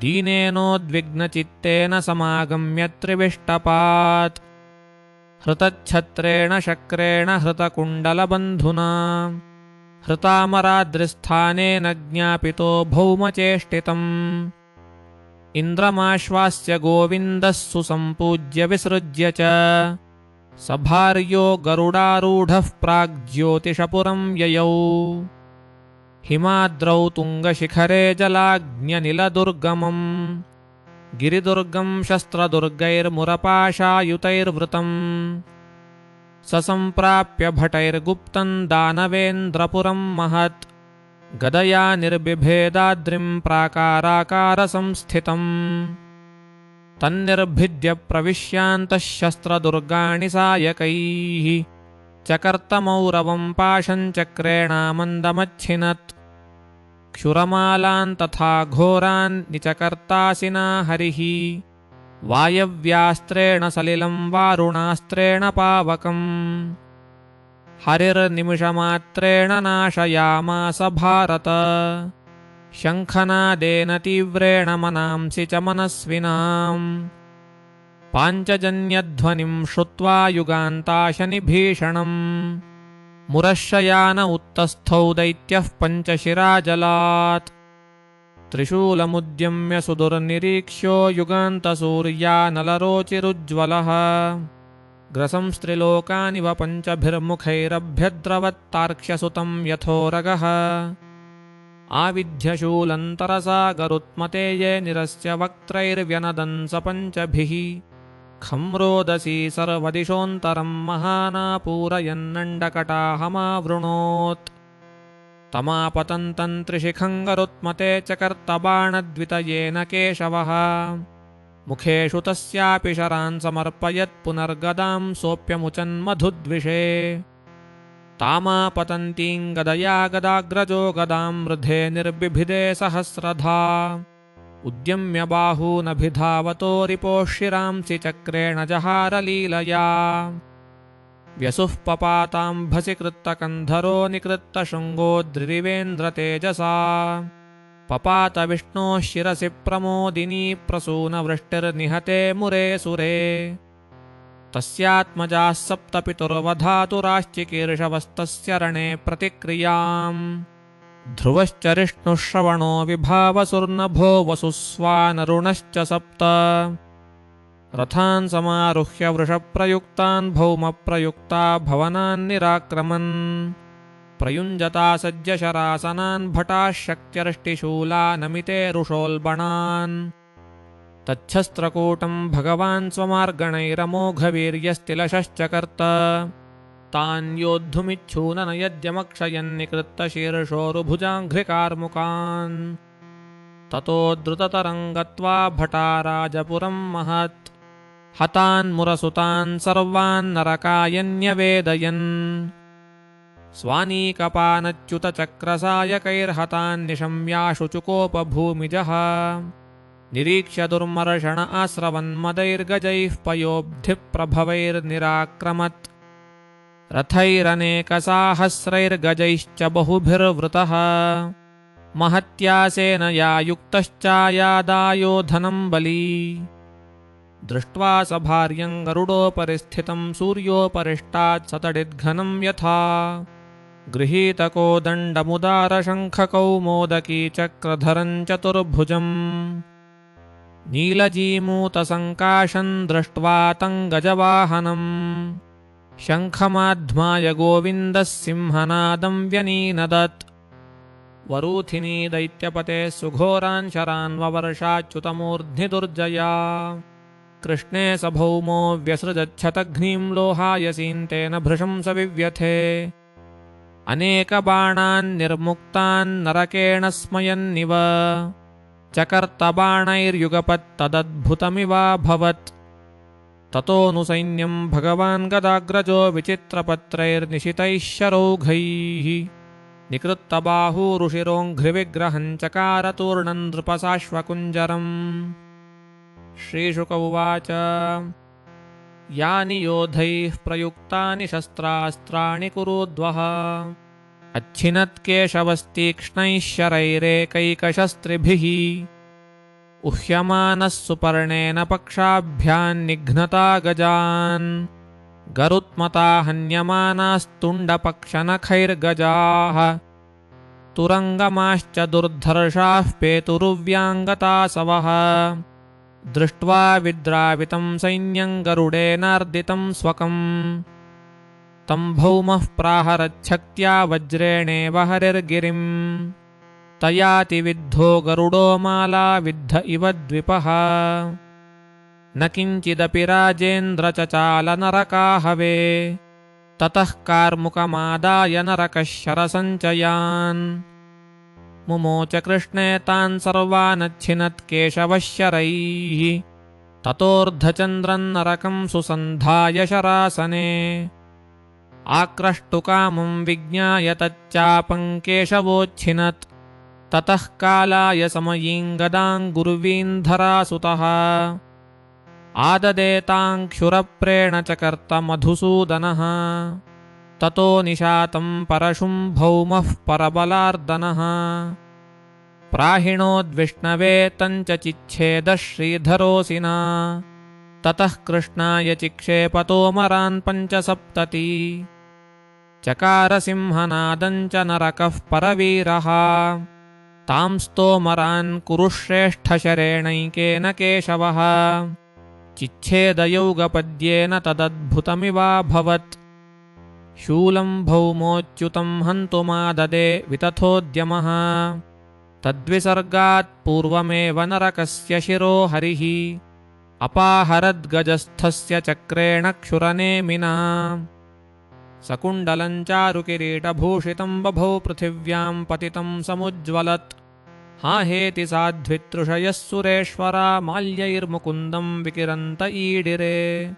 दीनेनोद्विग्नचित्तेन समागम्य त्रिविष्टपात् हृतच्छत्रेण शक्रेण हृतकुण्डलबन्धुना हृतामराद्रिस्थानेन ज्ञापितो भौमचेष्टितम् इन्द्रमाश्वास्य गोविन्दः सुसम्पूज्य विसृज्य च सभार्यो गरुडारूढः प्राग्ज्योतिषपुरं ययौ हिमाद्रौ तुङ्गशिखरे जलाग्न्यनिलदुर्गमम् गिरिदुर्गं शस्त्रदुर्गैर्मुरपाशायुतैर्वृतम् ससम्प्राप्य भटैर्गुप्तं दानवेन्द्रपुरं महत् गदया निर्बिभेदाद्रिं प्राकाराकारसंस्थितम् तन्निर्भिद्य प्रविश्यान्तः शस्त्रदुर्गाणि सायकैः चकर्तमौरवं पाशं चक्रेणामन्दमच्छिनत् क्षुरमालान् तथा घोरान् निचकर्तासिना हरिः वायव्यास्त्रेण सलिलं वारुणास्त्रेण पावकम् हरिर्निमिषमात्रेण नाशयामास भारत शङ्खनादेन तीव्रेण मनांसि च मनस्विनाम् पाञ्चजन्यध्वनिं श्रुत्वा युगान्ताशनिभीषणम् मुरश्शयान उत्तस्थौ दैत्यः पञ्चशिराजलात् त्रिशूलमुद्यम्य सुदुर्निरीक्ष्यो युगान्तसूर्यानलरोचिरुज्ज्वलः ग्रसंस्त्रिलोकानिव पञ्चभिर्मुखैरभ्यद्रवत्तार्क्ष्यसुतं यथोरगः आविध्यशूलन्तरसागरुत्मते ये निरस्य वक्त्रैर्व्यनदन् स पञ्चभिः खं रोदसी सर्वदिशोऽन्तरं महानापूरयन्नण्डकटाहमावृणोत् तमापतन्तं त्रिशिखं गरुत्मते चकर्तबाणद्वितयेन केशवः मुखेषु तस्यापि शरान् समर्पयत् पुनर्गदां सोऽप्यमुचन्मधुद्विषे तामापतन्तीं गदया गदाग्रजो गदां वृधे निर्बिभिदे सहस्रधा उद्यम्य बाहूनभिधावतो रिपोः शिरांसि चक्रेण जहारलीलया व्यसुः पपाताम्भसि कृत्तकन्धरो निकृत्तशृङ्गोद्रिवेन्द्रतेजसा पपात विष्णोः शिरसि प्रमोदिनी प्रसूनवृष्टिर्निहते मुरे सुरे तस्यात्मजाः सप्तपितुर्वधातुराश्चिकीर्षवस्तस्य रणे प्रतिक्रियाम् ध्रुवश्चरिष्णुः श्रवणो विभावसुर्नभो वसुस्वानरुणश्च सप्त रथान् समारुह्य वृषप्रयुक्तान् भौमप्रयुक्ता भवनान् निराक्रमन् प्रयुञ्जता सज्जशरासनान् भटाः शक्त्यर्ष्टिशूलानमिते रुषोल्बणान् तच्छस्त्रकूटं भगवान् स्वमार्गणैरमोघवीर्यस्तिलशश्चकर्त तान् योद्धुमिच्छूननयद्यमक्षयन्निकृत्तशीर्षोरुभुजाङ्घ्रिकार्मुकान् ततो द्रुततरङ्गत्वा भटाराजपुरं महत् हतान् मुरसुतान् सर्वान् नरकायन्यवेदयन् स्वानीकपानच्युतचक्रसायकैर्हतान् निशम्याशुचुकोपभूमिजः निरीक्ष्य दुर्मर्षण आस्रवन्मदैर्गजैः पयोब्धिप्रभवैर्निराक्रमत् रथैरनेकसाहस्रैर्गजैश्च बहुभिर्वृतः महत्या सेनया युक्तश्चायादायो धनं बली। दृष्ट्वा स भार्यं गरुडोपरि स्थितं सूर्योपरिष्टात् सतडिद्घनं यथा। गृहीतकोदण्डमुदारशङ्खकौमोदकी चक्रधरं चतुर्भुजम्। नीलजीमूतसङ्काशं दृष्ट्वा तं गजवाहनम्। शङ्खमाध्माय गोविन्दः सिंहनादं व्यनीनदत्। वरूथिनी दैत्यपते सुघोरान् शरान् ववर्षाच्युतमूर्ध्नि दुर्जया। कृष्णे स भौमो व्यसृजच्छतघ्नीं लोहायसीन्तेन भृशं स विव्यथे। अनेकबाणान् निर्मुक्तान् नरकेण स्मयन्निव। चकर्तबाणैर्युगपत्तदद्भुतमिवाभवत्। ततोऽनुसैन्यं भगवान् गदाग्रजो विचित्रपत्रैर्निशितैः शरौघैः। निकृत्तबाहुरुषिरोङ्घ्रिविग्रहं चकारतूर्णं नृपसाश्वकुञ्जरम्। श्रीशुक उवाच यानि योधैः प्रयुक्तानि शस्त्रास्त्राणि कुरुद्वः। अच्छिनत्केशवस्तीक्ष्णैः शरैरेकैकशस्त्रिभिः। उह्यमानः सुपर्णेन पक्षाभ्यान्निघ्नता गजान्। गरुत्मता हन्यमानास्तुण्डपक्षनखैर्गजाः। तुरङ्गमाश्च दुर्धर्षाः पेतुरुव्याङ्गतासवः। दृष्ट्वा विद्रावितं सैन्यं गरुडेनार्दितं स्वकम्। तं भौमः प्राहरच्छक्त्या वज्रेणेव हरिर्गिरिम्। तयातिविद्धो गरुडो मालाविद्ध इव द्विपः। न किञ्चिदपि राजेन्द्र चचाल नरकाहवे। ततः कार्मुकमादाय नरकः शरसञ्चयान्। मुमोच कृष्णे तान् सर्वानच्छिनत्केशवः शरैः। ततोऽर्धचन्द्रं नरकं सुसन्धाय शरासने। आक्रष्टुकामं विज्ञाय तच्चापं केशवोच्छिनत्। ततः कालाय समयीं गदां गुर्वीन्धरासुतः। आददेतां क्षुरप्रेण चकर्त मधुसूदनः। ततो निशातं परशुं भौमः परबलार्दनः। प्राहिणोद्विष्णवे तञ्च चिच्छेदः श्रीधरोऽसिना। ततः कृष्णाय चिक्षेपतोमरान् पञ्चसप्तति। चकारसिंहनादं च नरकः परवीरः। तां स्तोमरान् कुरुश्रेष्ठशरेणैकेन केशवः। चिच्छेदयौगपद्येन तदद्भुतमिवाभवत्। शूलं भौमोच्युतं हन्तुमाददे वितथोद्यमः। तद्विसर्गात् पूर्वमेव नरकस्य शिरो हरिः। अपाहरद्गजस्थस्य चक्रेण क्षुरनेमिना। सकुण्डलं चारुकिरीटभूषितं बभौ पृथिव्यां पतितं समुज्ज्वलत्। हा हेति साध्वितृषयः सुरेश्वरा माल्यैर्मुकुन्दं विकिरन्त ईडिरे।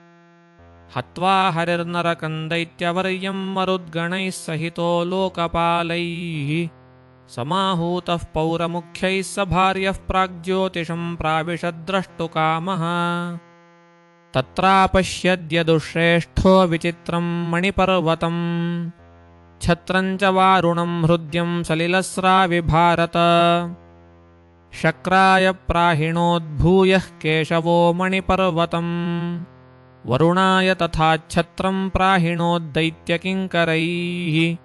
हत्वा हरिर्नरकं दैत्यवर्यं मरुद्गणैः सहितो लोकपालैः। समाहूतः पौरमुख्यैः स भार्यः प्राग्ज्योतिषं प्राविशद्द्रष्टुकामः। तत्रापश्यद्यदुश्रेष्ठो विचित्रं मणिपर्वतम्। छत्रं च वारुणं हृद्यं सलिलस्राविभारत। शक्राय प्राहिणोद्भूयः केशवो मणिपर्वतम्। वरुणाय तथा छत्रं प्राहिणोद्दैत्यकिङ्करैः।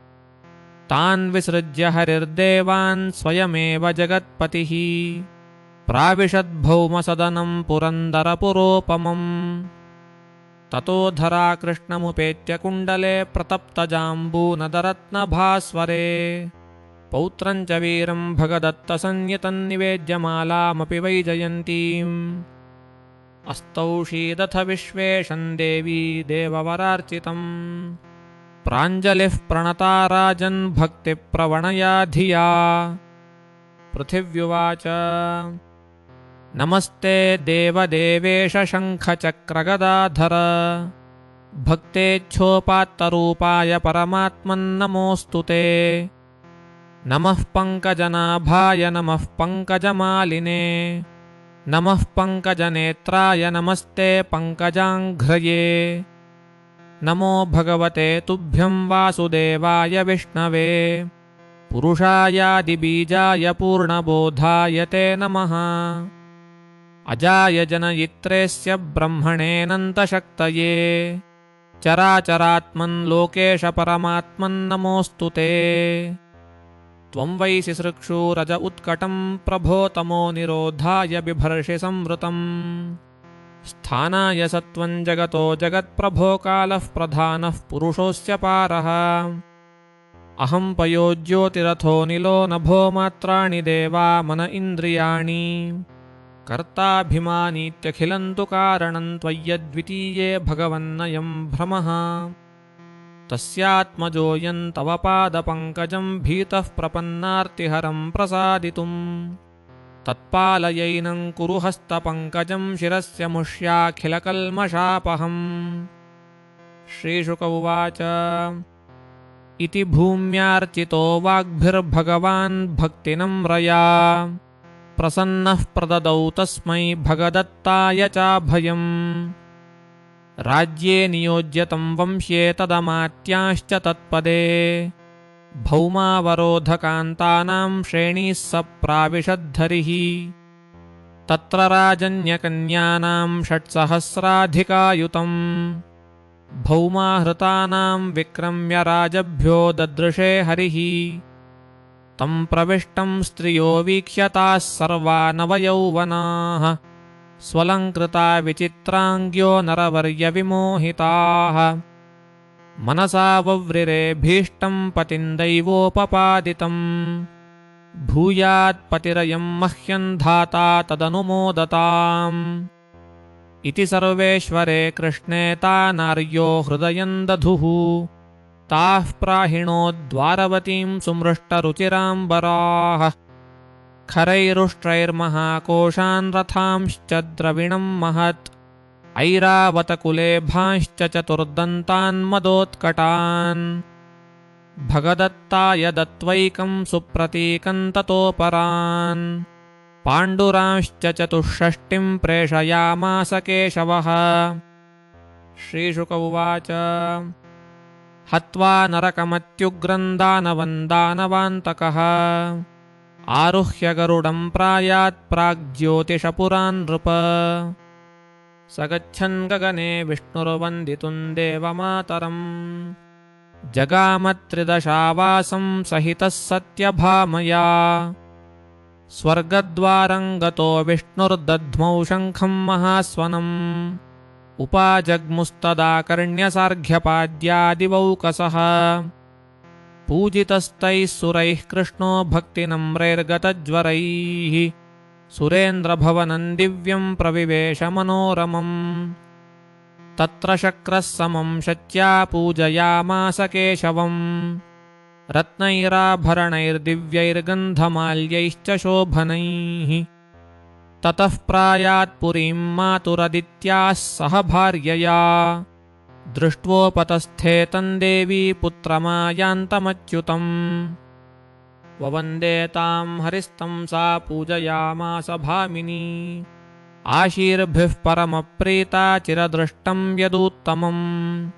तान् विसृज्य हरिर्देवान् स्वयमेव जगत्पतिः। प्राविशद्भौमसदनं पुरन्दरपुरोपमम्। ततो धरा कृष्णमुपेत्य कुण्डले प्रतप्तजाम्बूनदरत्नभास्वरे। पौत्रं च वीरं भगदत्तसंज्ञितन्निवेद्यमालामपि वैजयन्तीम्। अस्तौषीदथ विश्वेशं देवी देववरार्चितम्। प्राञ्जलिः प्रणता राजन् भक्तिप्रवणया धिया। पृथिव्युवाच नमस्ते देवदेवेश शङ्खचक्रगदाधर। भक्तेच्छोपात्तरूपाय परमात्मन्नमोऽस्तु ते। नमः पङ्कजनाभाय नमः पङ्कजमालिने। नमः पङ्कजनेत्राय नमस्ते पङ्कजाङ्घ्रये। नमो भगवते तुभ्यं वासुदेवाय विष्णवे। पुरुषायादिबीजाय पूर्णबोधाय ते नमः। अजाय जनयित्रेस्य ब्रह्मणेऽनन्तशक्तये चराचरात्मन् लोकेश परमात्मन्नमोऽस्तु ते। त्वं वै सिसृक्षूरज उत्कटं प्रभो तमो निरोधाय बिभर्षि संवृतम्। स्थानाय सत्त्वं जगतो जगत्प्रभो कालः प्रधानः पुरुषोऽस्य पारः। अहं पयो ज्योतिरथो निलो नभो मात्राणि देवा मन इन्द्रियाणि। कर्ताभिमानीत्यखिलं तु कारणं त्वय्यद्वितीये भगवन्नयं भ्रमः। तस्यात्मजोऽयं तव पादपङ्कजं भीतः प्रपन्नार्तिहरं प्रसादितुम्। तत्पालयैनं कुरु हस्तपङ्कजं शिरस्य मुष्याखिलकल्मषापहम्। श्रीशुक उवाच इति भूम्यार्चितो वाग्भिर्भगवान् भक्तिनम्रया प्रसन्नः प्रददौ तस्मै भगदत्ताय चाभयम्। राज्ये नियोज्यतं वंश्ये तदमात्यांश्च तत्पदे भौमावरोधकान्तानां श्रेणीः स प्राविशद्धरिः। तत्र राजन्यकन्यानां 6,000,000 भौमाहृतानां विक्रम्य राजभ्यो ददृशे हरिः। तं प्रविष्टं स्त्रियो वीक्ष्य ताः सर्वा नवयौवनाः स्वलङ्कृता विचित्राङ्ग्यो नरवर्यविमोहिताः। मनसा वव्रिरे भीष्टं पतिं दैवोपपादितम्। भूयात्पतिरयं मह्यं धाता तदनुमोदताम्। इति सर्वेश्वरे कृष्णे ता नार्यो हृदयं दधुः। ताः प्राहिणो द्वारवतीं सुमृष्टरुचिराम्बराः। खरैरुष्ट्रैर्महाकोशान् रथांश्च द्रविणं महत्। ऐरावतकुलेभांश्च चतुर्दन्तान् मदोत्कटान्। भगदत्ताय दत्त्वैकं सुप्रतीकं ततोपरान्। पाण्डुरांश्च 64 प्रेषयामास केशवः। श्रीशुक उवाच हत्वा नरकमत्युग्रं दानवं दानवान्तकः आरुह्य गरुडं प्रायात् प्राग्ज्योतिषपुरान् नृप। स गच्छन् गगने विष्णुर्वन्दितुं देवमातरम्। जगामत्रिदशावासं सहितः सत्यभामया। स्वर्गद्वारं गतो विष्णुर्दध्मौ शङ्खं महास्वनम्। उपाजग्मुस्तदाकर्ण्यसार्घ्यपाद्यादिवौकसः। पूजितस्तैः सुरैः कृष्णो भक्तिनम्रैर्गतज्वरैः। सुरेन्द्रभवनं दिव्यं प्रविवेश मनोरमम्। तत्र शक्रः समं शच्या पूजयामास केशवम्। रत्नैराभरणैर्दिव्यैर्गन्धमाल्यैश्च शोभनैः। ततः प्रायात्पुरीं मातुरदित्याः सह भार्यया। दृष्ट्वोपतस्थे तं देवी पुत्रमायान्तमच्युतम्। ववन्दे तां हरिस्तं सा पूजयामास भामिनी। आशीर्भिः परमप्रीता चिरदृष्टं यदुत्तमम्।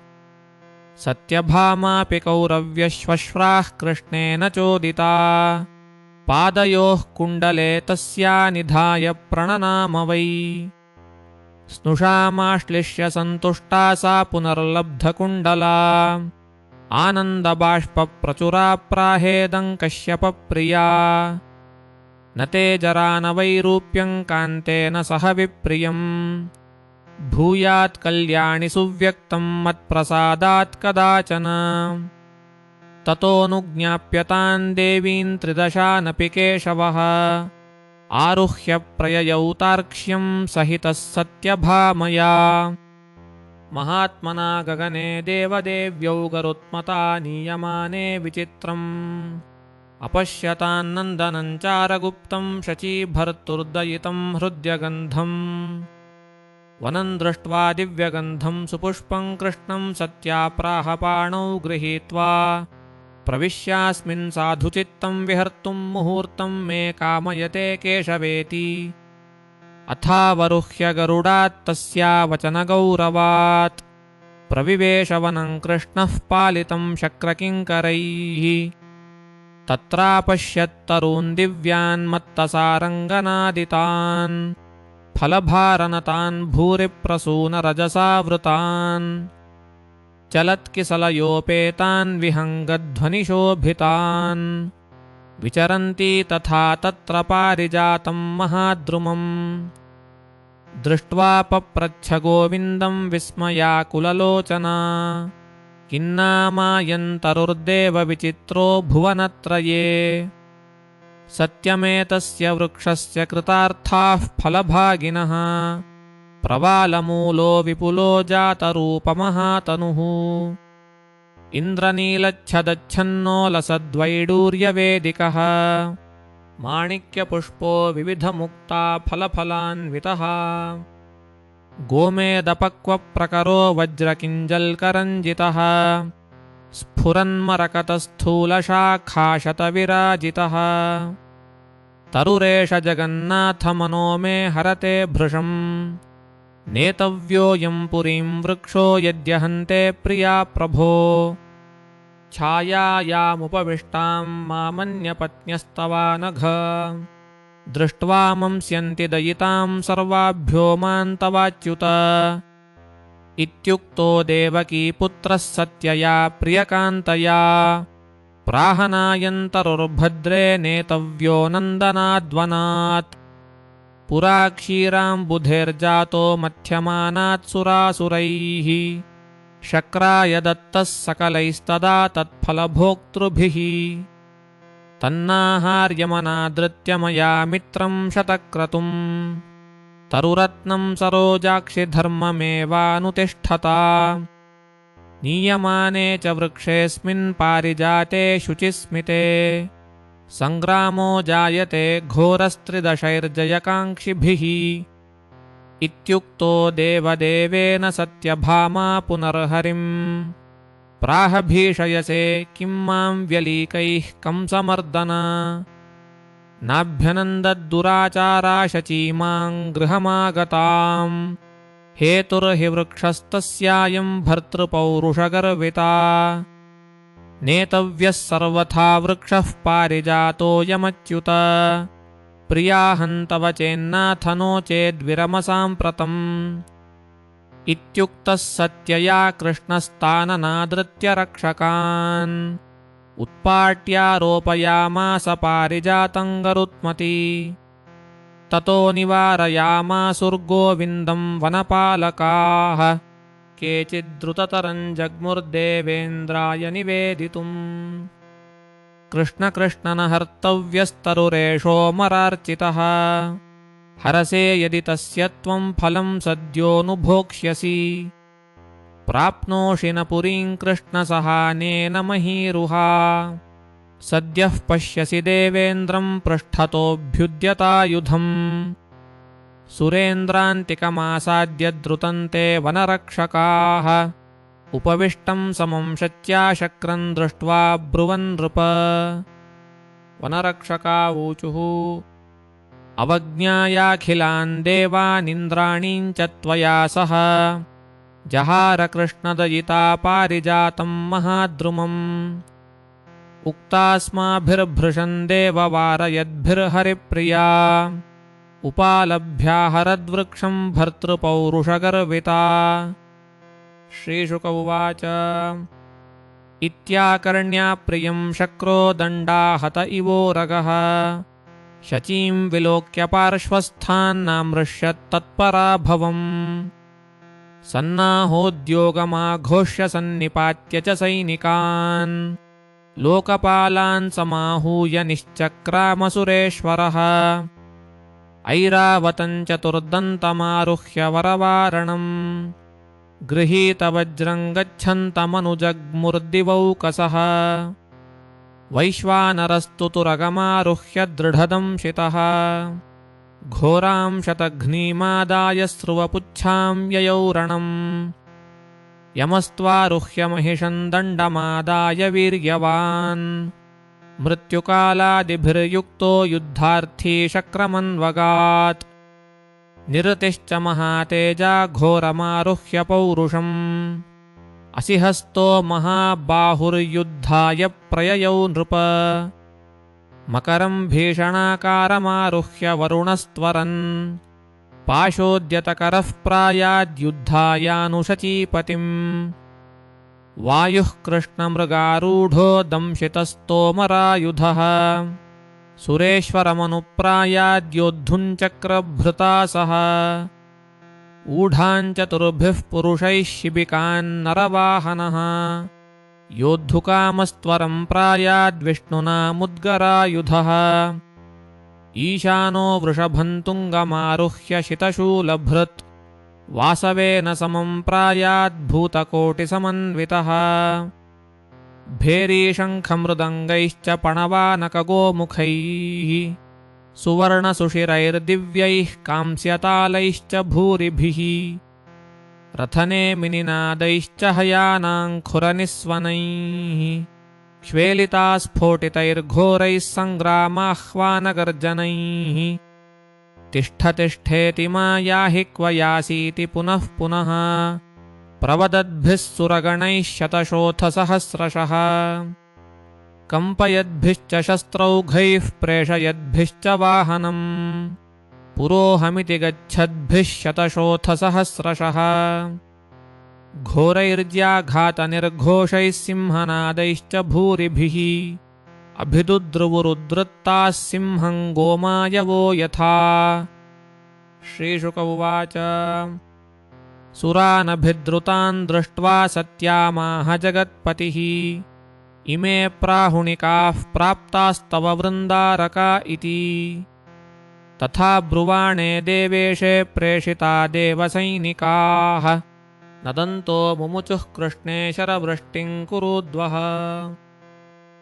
सत्यभामापि कौरव्यश्वश्राः कृष्णेन चोदिता। पादयोः कुण्डले तस्या निधाय प्रणनाम वै। स्नुषामाश्लिष्य सन्तुष्टा सा पुनर्लब्धकुण्डला। आनन्दबाष्पप्रचुरा प्राहेदं कश्यपप्रिया। न ते जरा न वैरूप्यं कान्तेन सह विप्रियम्। भूयात् कल्याणि सुव्यक्तं मत्प्रसादात् कदाचन। ततोऽनुज्ञाप्यतां देवीं 13 केशवः। आरुह्य प्रययौ तार्क्ष्यं सहितः सत्यभामया। महात्मना गगने देवदेव्यौ गरुत्मता नीयमाने विचित्रम्। अपश्यतान्नन्दनं चारगुप्तं शचीभर्तुर्दयितं हृद्यगन्धम्। वनं दृष्ट्वा दिव्यगन्धं सुपुष्पं कृष्णं सत्या प्राहपाणौ गृहीत्वा। प्रविश्यास्मिन् साधुचित्तं विहर्तुं मुहूर्तं मे कामयते केशवेति। अथावरुह्य गरुडात् तस्या वचनगौरवात्। प्रविवेश वनं कृष्णः पालितं शक्रकिङ्करैः। तत्रापश्यत्तरून् दिव्यान् मत्तसारङ्गनादितान् फलभारनतान् भूरिप्रसूनरजसावृतान् चलत्किसलयोपेतान् विहङ्गध्वनिशोभितान् विचरन्ति तथा तत्र पारिजातं महाद्रुमम् दृष्ट्वा पप्रच्छ गोविन्दं विस्मयाकुललोचना किन्नामायन्तरुर्देव विचित्रो भुवनत्रये सत्यमेतस्य वृक्षस्य कृतार्थाः फलभागिनः प्रवालमूलो विपुलो जातरूपमहातनुः इन्द्रनीलच्छदच्छन्नो लसद्वैडूर्यवेदिकः माणिक्यपुष्पो विविधमुक्ता फलफलान्वितः गोमेदपक्वप्रकरो वज्रकिञ्जल्करञ्जितः स्फुरन्मरकतस्थूलशाखाशतविराजितः तरुरेष जगन्नाथमनो मे हरते भृशम् नेतव्योऽयं पुरीं वृक्षो यद्यहन्ते प्रिया प्रभो छायायामुपविष्टां मामन्यपत्न्यस्तवानघ दृष्ट्वा मंस्यन्ति दयितां सर्वाभ्यो मां तवाच्युत इत्युक्तो देवकी पुत्रः सत्यया प्रियकान्तया प्राहनायन्तरुर्भद्रे नेतव्यो नन्दनाद्वनात् पुरा क्षीराम्बुधेर्जातो मथ्यमानात् सुरासुरैः शक्राय दत्तः सकलैस्तदा तत्फलभोक्तृभिः तन्नाहार्यमनादृत्य मया मित्रं शतक्रतुम् तरुरत्नं सरोजाक्षि धर्ममेवानुतिष्ठता नीयमाने च वृक्षेऽस्मिन् पारिजाते शुचिस्मिते सङ्ग्रामो जायते घोरस्त्रिदशैर्जयकाङ्क्षिभिः इत्युक्तो देवदेवेन सत्यभामा पुनर्हरिम् प्राह भीषयसे किं मां व्यलीकैः कंसमर्दन नाभ्यनन्दद्दुराचारा शचीमां गृहमागताम् हेतुर्हि वृक्षस्तस्यायं भर्तृपौरुषगर्विता नेतव्यः सर्वथा वृक्षः पारिजातोऽयमच्युत प्रियाहन्तव चेन्नाथ नो चेद्विरमसाम्प्रतम् इत्युक्तः सत्यया कृष्णस्ताननादृत्य रक्षकान् उत्पाट्यारोपयामास पारिजातं गरुत्मती ततो निवारयामासुर्गोविन्दं वनपालकाः केचिद्द्रुततरं जग्मुर्देवेन्द्राय निवेदितुम् कृष्णकृष्णनहर्तव्यस्तरुरेषोऽमरार्चितः हरसे यदि तस्य त्वं फलं सद्योऽनुभोक्ष्यसि प्राप्नोषि न पुरीं कृष्णसहानेन महीरुहा सद्यः पश्यसि देवेन्द्रं पृष्ठतोऽभ्युद्यतायुधम् सुरेन्द्रान्तिकमासाद्य द्रुतन्ते वनरक्षकाः उपविष्टं समं शच्या शक्रं दृष्ट्वा ब्रुवन् नृप वनरक्षका ऊचुः अवज्ञायाखिलान् देवानिन्द्राणीं च त्वया सह जहार कृष्णदयिता पारिजातं महाद्रुमम् उक्तास्माभिर्भृशन् देववारयद्भिर्हरिप्रिया उपालभ्याहरद्वृक्षं भर्तृपौरुषगर्विता श्रीशुक उवाच इत्याकर्ण्या प्रियं शक्रो दण्डाहत इवोरगः शचीं विलोक्य पार्श्वस्थान्नामृष्यत्तत्पराभवम् सन्नाहोद्योगमाघोष्य सन्निपात्य च सैनिकान् लोकपालान् समाहूय निश्चक्रामसुरेश्वरः ऐरावतं चतुर्दन्तमारुह्य वरवारणम् गृहीतवज्रं गच्छन्तमनुजग्मुर्दिवौकसः वैश्वानरस्तु तुरगमारुह्य दृढदंशितः घोरां शतघ्नीमादाय स्रुवपुच्छां ययौ रणम् यमस्त्वारुह्य महिषं दण्डमादाय वीर्यवान् मृत्युकालादिभिर्युक्तो युद्धार्थी शक्रमन्वगात् निरतिश्च महातेजा घोरमारुह्य पौरुषम् असिहस्तो महाबाहुर्युद्धाय प्रययौ नृप मकरं भीषणाकारमारुह्य वरुणस्त्वरन् पाशोद्यतकरः प्रायाद्युद्धायानुशचीपतिम् वायुः कृष्णमृगारूढो दंशितस्तोमरायुधः सुरेश्वरमनुप्रायाद्योद्धुञ्चक्रभृता सह ऊढाञ्चतुर्भिः पुरुषैः शिबिकान्नरवाहनः योद्धुकामस्त्वरं प्रायाद्विष्णुना मुद्गरायुधः ईशानो वृषभन्तुङ्गमारुह्य शितशूलभृत् वासवेन समं प्रायाद्भूतकोटिसमन्वितः भेरीशङ्खमृदङ्गैश्च पणवानकगोमुखैः सुवर्णसुशिरैर्दिव्यैः कांस्यतालैश्च भूरिभिः रथनेमिनिनादैश्च हयानाङ्खुरनिस्वनैः श्वेलितास्फोटितैर्घोरैः सङ्ग्रामाह्वानगर्जनैः तिष्ठ तिष्ठेति मा याहि क्व यासीति पुनः पुनः प्रवदद्भिः सुरगणैः शतशोऽथसहस्रशः कम्पयद्भिश्च शस्त्रौघैः प्रेषयद्भिश्च वाहनम् पुरोहमिति गच्छद्भिः शतशोऽथसहस्रशः घोरैर्ज्याघातनिर्घोषैः सिंहनादैश्च भूरिभिः अभिदुद्रुवुरुद्धृत्ताः सिंहं गोमायवो यथा। श्रीशुक उवाच सुरानभिद्रुतान् दृष्ट्वा सत्यामाह जगत्पतिः इमे प्राहुणिकाः प्राप्तास्तव वृन्दारका इति तथा ब्रुवाणे देवेशे प्रेषिता देवसैनिकाः नदन्तो मुमुचुः कृष्णे शरवृष्टिं कुरुद्वः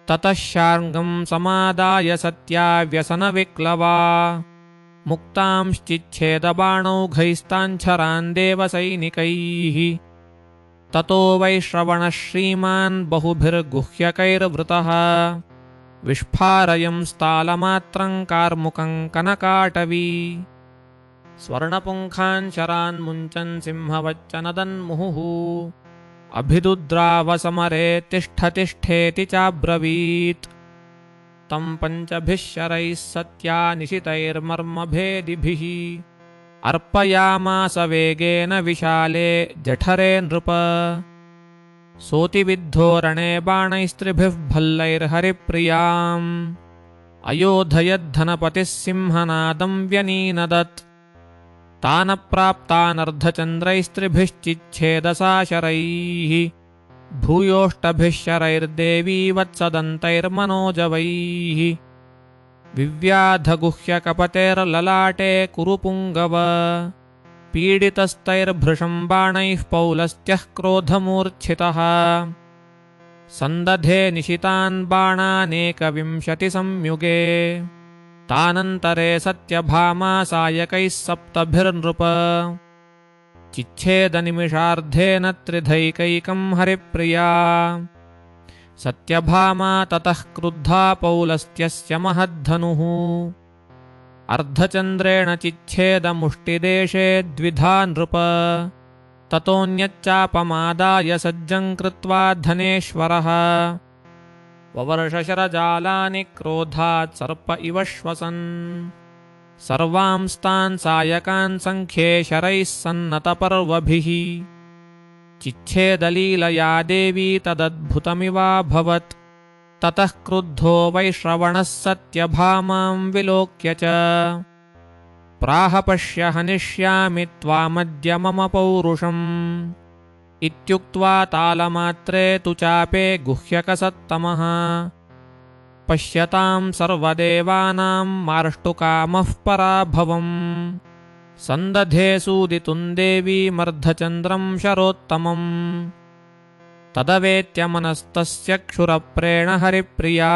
ततः शार्ङ्गं समादाय सत्या व्यसनविक्लवा मुक्तांश्चिच्छेदबाणौघैस्ताञ्छरान् देवसैनिकैः ततो वैश्रवणः श्रीमान् बहुभिर्गुह्यकैर्वृतः विस्फारयंस्तालमात्रं कार्मुकं कनकाटवी स्वर्णपुङ्खान् शरान् मुञ्चन् सिंहवच्च नदन्मुहुः अभिदुद्रावसमरे तिष्ठ तिष्ठेति चाब्रवीत् तं पञ्चभिः शरैः सत्या निशितैर्मर्मभेदिभिः अर्पयामास वेगेन विशाले जठरे नृप सोतिविद्धोरणे बाणैस्त्रिभिः भल्लैर्हरिप्रियाम् अयोधयद्धनपतिः सिंहनादं व्यनीनदत् तानप्राप्तानर्धचन्द्रैस्त्रिभिश्चिच्छेदसाशरैः भूयोष्टभिः शरैर्देवी वत्सदन्तैर्मनोजवैः विव्याधगुह्यकपतेर्ललाटे कुरुपुङ्गव पीडितस्तैर्भृशं बाणैः पौलस्त्यः क्रोधमूर्च्छितः सन्दधे निशितान् बाणानेकविंशतिसंयुगे तानन्तरे सत्यभामा सायकैः सप्तभिर्नृप चिच्छेदनिमिषार्धेन त्रिधैकैकं हरिप्रिया सत्यभामा ततः क्रुद्धा पौलस्त्यस्य महद्धनुः अर्धचन्द्रेण चिच्छेदमुष्टिदेशे द्विधा नृप ततोऽन्यच्चापमादाय सज्जं कृत्वा धनेश्वरः ववर्षशरजालानि क्रोधात् सर्प इव श्वसन् सर्वांस्तान् सायकान् सङ्ख्ये शरैः सन्नतपर्वभिः चिच्छेदलीलया देवी तदद्भुतमिवाभवत् ततः क्रुद्धो वैश्रवणः सत्यभामां विलोक्य च प्राह पश्य हनिष्यामि त्वामद्य मम पौरुषम् इत्युक्त्वा तालमात्रे तु चापे गुह्यकसत्तमः पश्यतां सर्वदेवानां मार्ष्टुकामः पराभवम् सन्दधे सूदितुं देवीमर्धचन्द्रं शरोत्तमम् तदवेत्यमनस्तस्य क्षुरप्रेण हरिप्रिया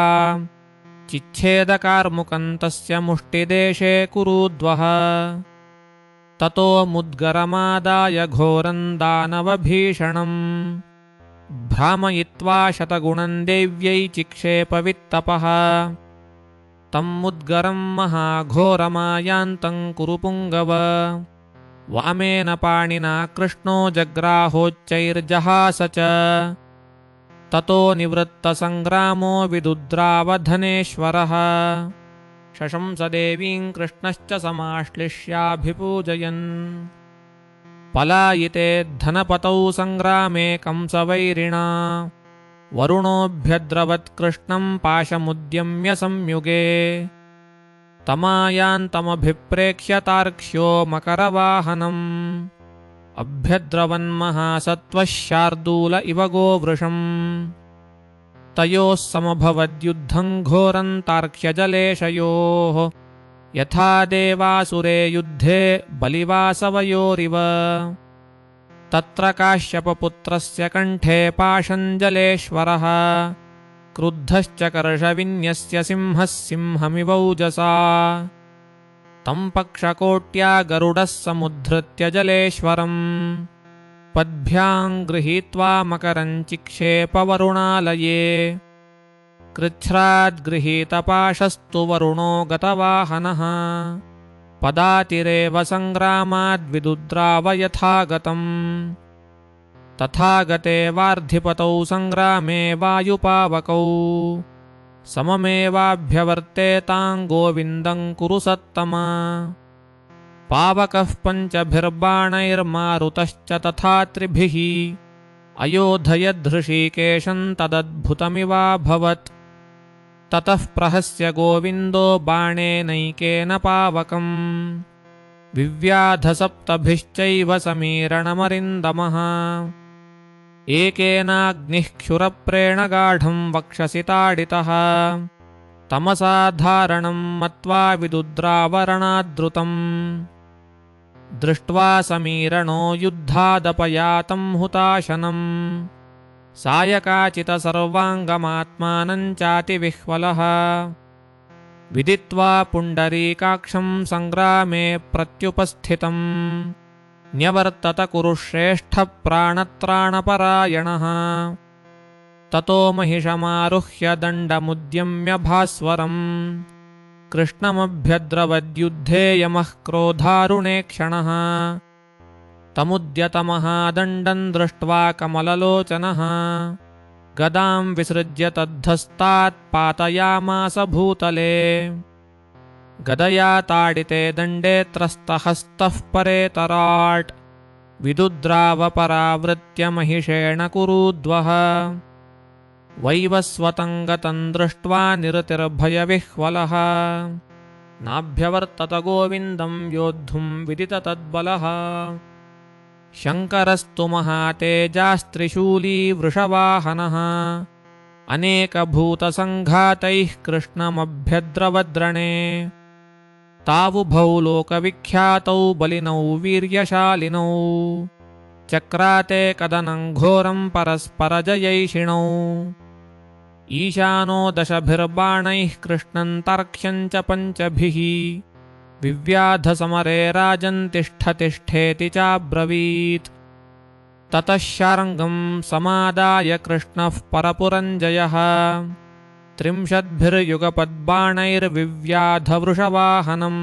चिच्छेदकार्मुकं तस्य मुष्टिदेशे कुरुद्वः ततो मुद्गरमादाय घोरं दानवभीषणम् भ्रामयित्वा शतगुणं देव्यै चिक्षेपवित्तपः तं मुद्गरं महाघोरमायान्तं कुरुपुङ्गव वामेन पाणिना कृष्णो जग्राहोच्चैर्जहास च ततो निवृत्तसङ्ग्रामो विदुद्रावधनेश्वरः शशंस देवीं कृष्णश्च समाश्लिष्याभिपूजयन् पलायिते धनपतौ सङ्ग्रामे कंसवैरिणा वरुणोऽभ्यद्रवत्कृष्णं पाशमुद्यम्य संयुगे तमायान्तमभिप्रेक्ष्य तार्क्ष्यो मकरवाहनम् अभ्यद्रवन्महासत्त्वः शार्दूल इव गोवृषम् तयोः समभवद्युद्धं घोरं तार्क्ष्यजलेशयोः यथा देवासुरे युद्धे बलिवासवयोरिव तत्र काश्यपपुत्रस्य कण्ठे पाशञ्जलेश्वरः क्रुद्धश्च कर्षविन्यस्य सिंहः सिंहमिवौजसा तं पक्षकोट्या गरुडः समुद्धृत्य जलेश्वरम् पद्भ्यां गृहीत्वा मकरं चिक्षेपवरुणालये कृच्छ्राद्गृहीतपाशस्तु वरुणो गतवाहनः पदातिरेव सङ्ग्रामाद्विदुद्राव यथागतम् तथा गते वार्धिपतौ सङ्ग्रामे वायुपावकौ सममेवाभ्यवर्तेतां गोविन्दं कुरु सत्तमा पावकः पञ्चभिर्बाणैर्मारुतश्च तथा त्रिभिः अयोधयद्धृषीकेशं तदद्भुतमिवाभवत् ततः प्रहस्य गोविन्दो बाणेनैकेन पावकम् विव्याधसप्तभिश्चैव समीरणमरिन्दमः एकेनाग्निः क्षुरप्रेण गाढं वक्षसि ताडितः तमसाधारणं मत्वा विदुद्रावरणाद्रुतम् दृष्ट्वा समीरणो युद्धादपयातं हुताशनम् सायकाचितसर्वाङ्गमात्मानं चातिविह्वलः विदित्वा पुण्डरीकाक्षं सङ्ग्रामे प्रत्युपस्थितम् न्यवर्तत कुरुश्रेष्ठः प्राणत्राणपरायणः ततो महिषमारुह्य दण्डमुद्यम्य भास्वरम् कृष्णमभ्यद्रवद्युद्धे यमः क्रोधारुणेक्षणः तमुद्यतमहादण्डं दृष्ट्वा कमललोचनः गदां विसृज्य तद्धस्तात् पातयामास भूतले गदया ताडिते दण्डे त्रस्तहस्तः परेतराट् विदुद्रावपरावृत्य महिषेण कुरूद्वः वैवस्वतं गतं दृष्ट्वा निरतिर्भयविह्वलः नाभ्यवर्तत गोविन्दं योद्धुं विदिततद्बलः शङ्करस्तु महातेजास्त्रिशूली वृषवाहनः अनेकभूतसङ्घातैः कृष्णमभ्यद्रवद्रणे तावुभौ लोकविख्यातौ बलिनौ वीर्यशालिनौ चक्राते कदनं घोरं परस्परजयैषिणौ ईशानो दशभिर्बाणैः कृष्णं तार्क्ष्यं च पञ्चभिः विव्याधसमरे राजन् तिष्ठ तिष्ठेति चाब्रवीत् ततः शार्ङ्गं समादाय कृष्णः परपुरञ्जयः 30भिर्युगपद्बाणैर्विव्याधवृषवाहनम्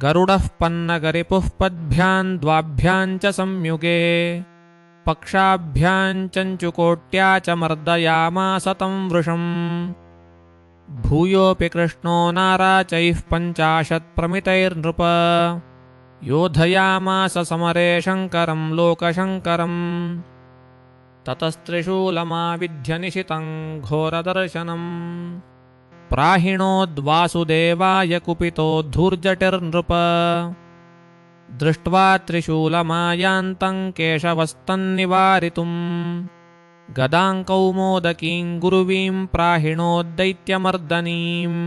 गरुडः पन्नगरिपुः पद्भ्यां द्वाभ्यां च संयुगे पक्षाभ्यां चञ्चुकोट्या च मर्दयामास तं वृषम् भूयोऽपि कृष्णो नाराचैः 50 प्रमितैर्नृप योधयामास समरे शङ्करं लोकशङ्करम् ततस्त्रिशूलमाविध्य निशितं घोरदर्शनम् प्राहिणोद्वासुदेवाय कुपितो धूर्जटिर्नृप दृष्ट्वा त्रिशूलमायान्तं केशवस्तन्निवारितुम् गदां कौमोदकीं गुरुवीं प्राहिणोद्दैत्यमर्दनीम्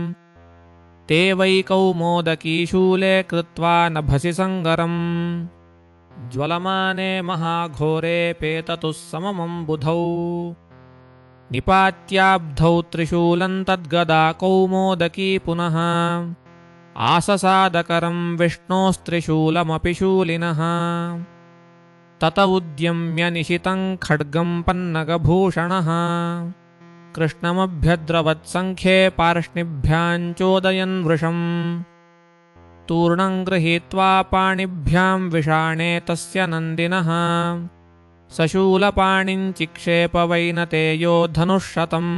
ते वै कौमोदकीशूले कृत्वा नभसि सङ्गरम् ज्वलमाने महाघोरे पेततुः सममम्बुधौ निपात्याब्धौ त्रिशूलं तद्गदा कौमोदकी पुनः आससादकरं विष्णोस्त्रिशूलमपि शूलिनः तत उद्यम्य निशितं खड्गं पन्नगभूषणः कृष्णमभ्यद्रवत्सङ्ख्ये पार्ष्णिभ्यां चोदयन् वृषम् तूर्णं गृहीत्वा पाणिभ्यां विषाणे तस्य नन्दिनः सशूलपाणिञ्चिक्षेप वैनतेयो धनुःशतम्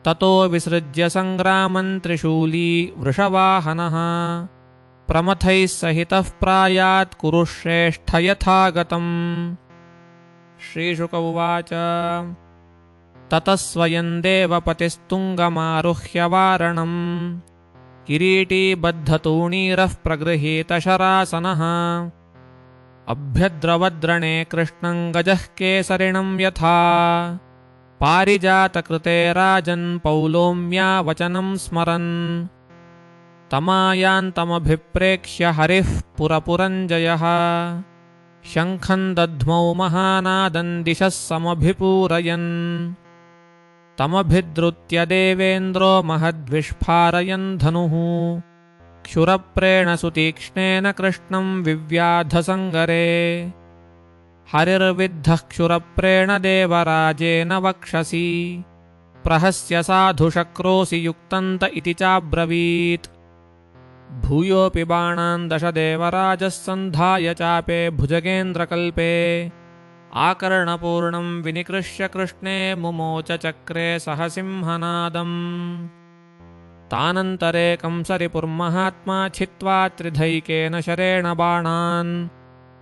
ततो विसृज्य सङ्ग्रामं त्रिशूली वृषवाहनः प्रमथैः सहितः प्रायात् कुरुश्रेष्ठ यथा गतम्। श्रीशुक उवाच ततः स्वयं देवपतिस्तुङ्गमारुह्य वारणम् किरीटीबद्धतूणीरः प्रगृहीतशरासनः अभ्यद्रवद्रणे कृष्णं गजः केसरिणं यथा पारिजातकृते राजन् पौलोम्या वचनं स्मरन् तमायान्तमभिप्रेक्ष्य हरिः पुरपुरञ्जयः शङ्खं दध्मौ महानादं दिशः समभिपूरयन् तमभिद्रुत्य देवेन्द्रो महद्विष्फारयन् धनुः क्षुरप्रेण सुतीक्ष्णेन कृष्णं विव्याधसङ्गरे हरिर्विद्धः क्षुरप्रेण देवराजेन वक्षसि प्रहस्य साधुशक्रोऽसि युक्तन्त इति चाब्रवीत् भूयोऽपि बाणान् दश देवराजः सन्धाय चापे भुजगेन्द्रकल्पे आकर्णपूर्णं विनिकृष्य कृष्णे मुमोच चक्रे सह सिंहनादम् तानन्तरे कंसरिपुर्महात्मा छित्त्वा त्रिधैकेन शरेण बाणान्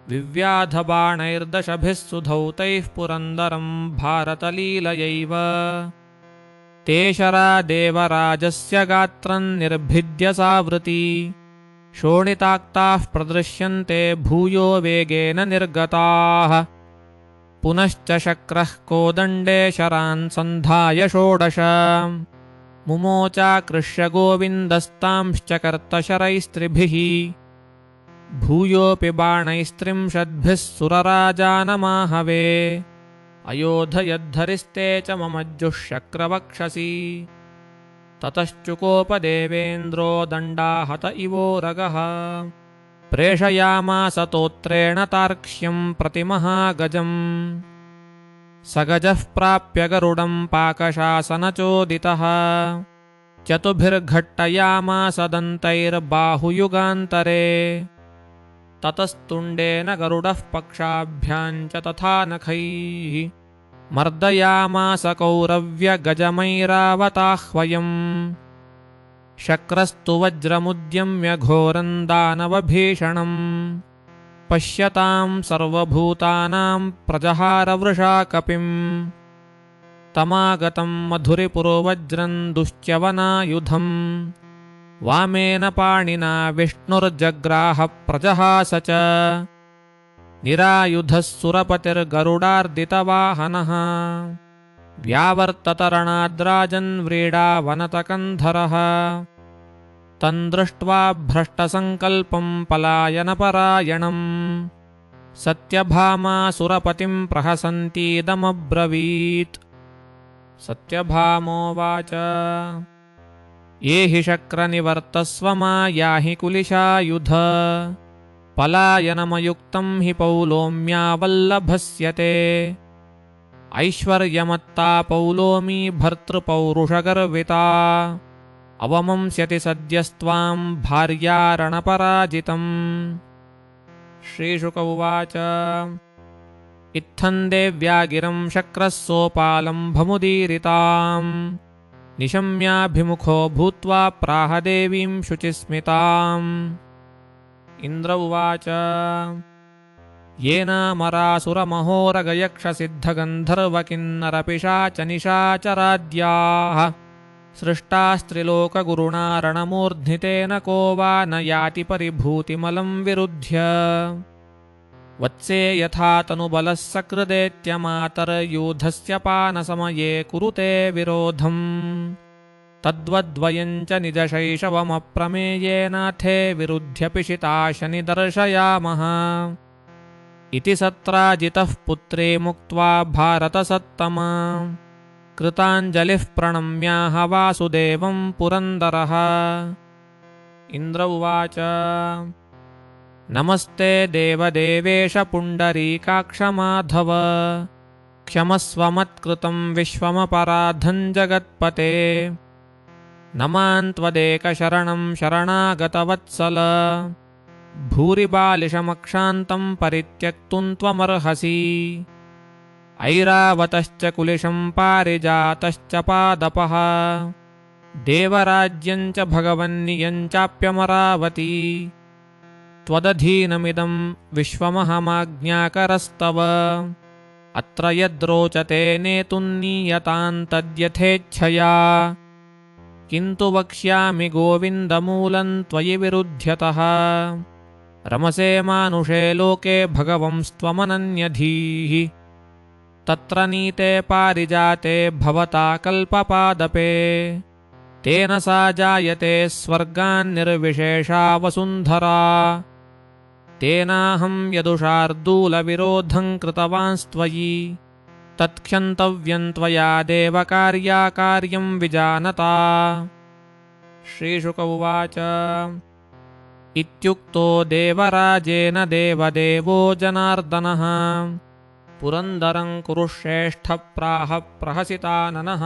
विव्याधबाणैर्दशभिः सुधौतैः पुरन्दरं भारतलीलयैव ते शरा देवराजस्य गात्रं निर्भिद्य सावृति शोणिताक्ताः प्रदृश्यन्ते भूयो वेगेन निर्गताः पुनश्च शक्रः कोदण्डे शरान् सन्धाय षोडश मुमोचाकृष्य गोविन्दस्तांश्च कर्तशरैस्त्रिभिः भूयोऽपि बाणैस्त्रिंशद्भिः सुरराजानमाहवे अयोधयद्धरिस्ते च ममज्जुः शक्रवक्षसि ततश्चुकोपदेवेन्द्रो दण्डाहत इवोरगः प्रेषयामास तोत्रेण तार्क्ष्यं प्रतिमहागजम् स गजः प्राप्य गरुडं पाकशासनचोदितः चतुभिर्घट्टयामास दन्तैर्बाहुयुगान्तरे ततस्तुण्डेन गरुडः पक्षाभ्यां च तथा नखैः मर्दयामास कौरव्यगजमैरावताह्वयम् शक्रस्तु वज्रमुद्यम्य घोरं दानवभीषणम् पश्यतां सर्वभूतानां प्रजहारवृषा कपिम् तमागतं मधुरिपुरवज्रं दुश्च्यवनायुधम् वामेन पाणिना विष्णुर्जग्राह प्रजहास च निरायुधः सुरपतिर्गरुडार्दितवाहनः व्यावर्ततरणाद्राजन् व्रीडावनतकन्धरः तन्द्दृष्ट्वा भ्रष्टसङ्कल्पं पलायनपरायणम् सत्यभामा सुरपतिं प्रहसन्तीदमब्रवीत् सत्यभामोवाच ये हि शक्रनिवर्तस्व मा याहि कुलिशायुध पलायनमयुक्तं हि पौलोम्यावल्लभस्यते ऐश्वर्यमत्ता पौलोमी भर्तृपौरुषगर्विता अवमंस्यति सद्यस्त्वां भार्यारणपराजितम्। श्रीशुक उवाच इत्थं देव्यागिरं शक्रः सोपालं भमुदीरिताम् निशम्याभिमुखो भूत्वा प्राह देवीं शुचिस्मिताम्। इन्द्र उवाच येनामरासुरमहोरगयक्षसिद्धगन्धर्वकिन्नरपिशाचनिशाचराद्याः सृष्टास्त्रिलोकगुरुणा रणमूर्ध्नितेन को वा न याति परिभूतिमलं विरुध्य वत्से यथा तनुबलः सकृदेत्यमातर्यूधस्य पानसमये कुरुते विरोधम् तद्वद्वयं च निजशैशवमप्रमेयेनाथे विरुध्य पिशिता शनिदर्शयामः इति सत्राजितः पुत्रे मुक्त्वा भारतसत्तमा कृताञ्जलिः प्रणम्याह वासुदेवं पुरन्दरः। इन्द्र उवाच नमस्ते देवदेवेश पुण्डरीकाक्षमाधव क्षमस्व मत्कृतं विश्वमपराधं जगत्पते नमान्त्वदेकशरणं शरणागतवत्सल भूरिबालिशमक्षान्तं परित्यक्तुं त्वमर्हसि। ऐरावतश्च कुलिशं पारिजातश्च पादपः देवराज्यं च भगवन्नियं चाप्यमरावती। त्वदधीनमिदं विश्वमहमाज्ञाकरस्तव अत्र यद्रोचते नेतुं नीयतां तद्यथेच्छया। किन्तु वक्ष्यामि गोविन्दमूलं त्वयि विरुध्यतः रमसे मानुषे लोके भगवंस्त्वमनन्यधीः। तत्र नीते पारिजाते भवता कल्पपादपे तेन सा जायते स्वर्गान्निर्विशेषा वसुन्धरा। तेनाहं यदुषार्दूलविरोधं कृतवांस्त्वयि तत्क्षन्तव्यं त्वया देव कार्याकार्यं विजानता। श्रीशुक उवाच इत्युक्तो देवराजेन देवदेवो जनार्दनः पुरन्दरं कुरुश्रेष्ठ प्राह प्रहसिताननः।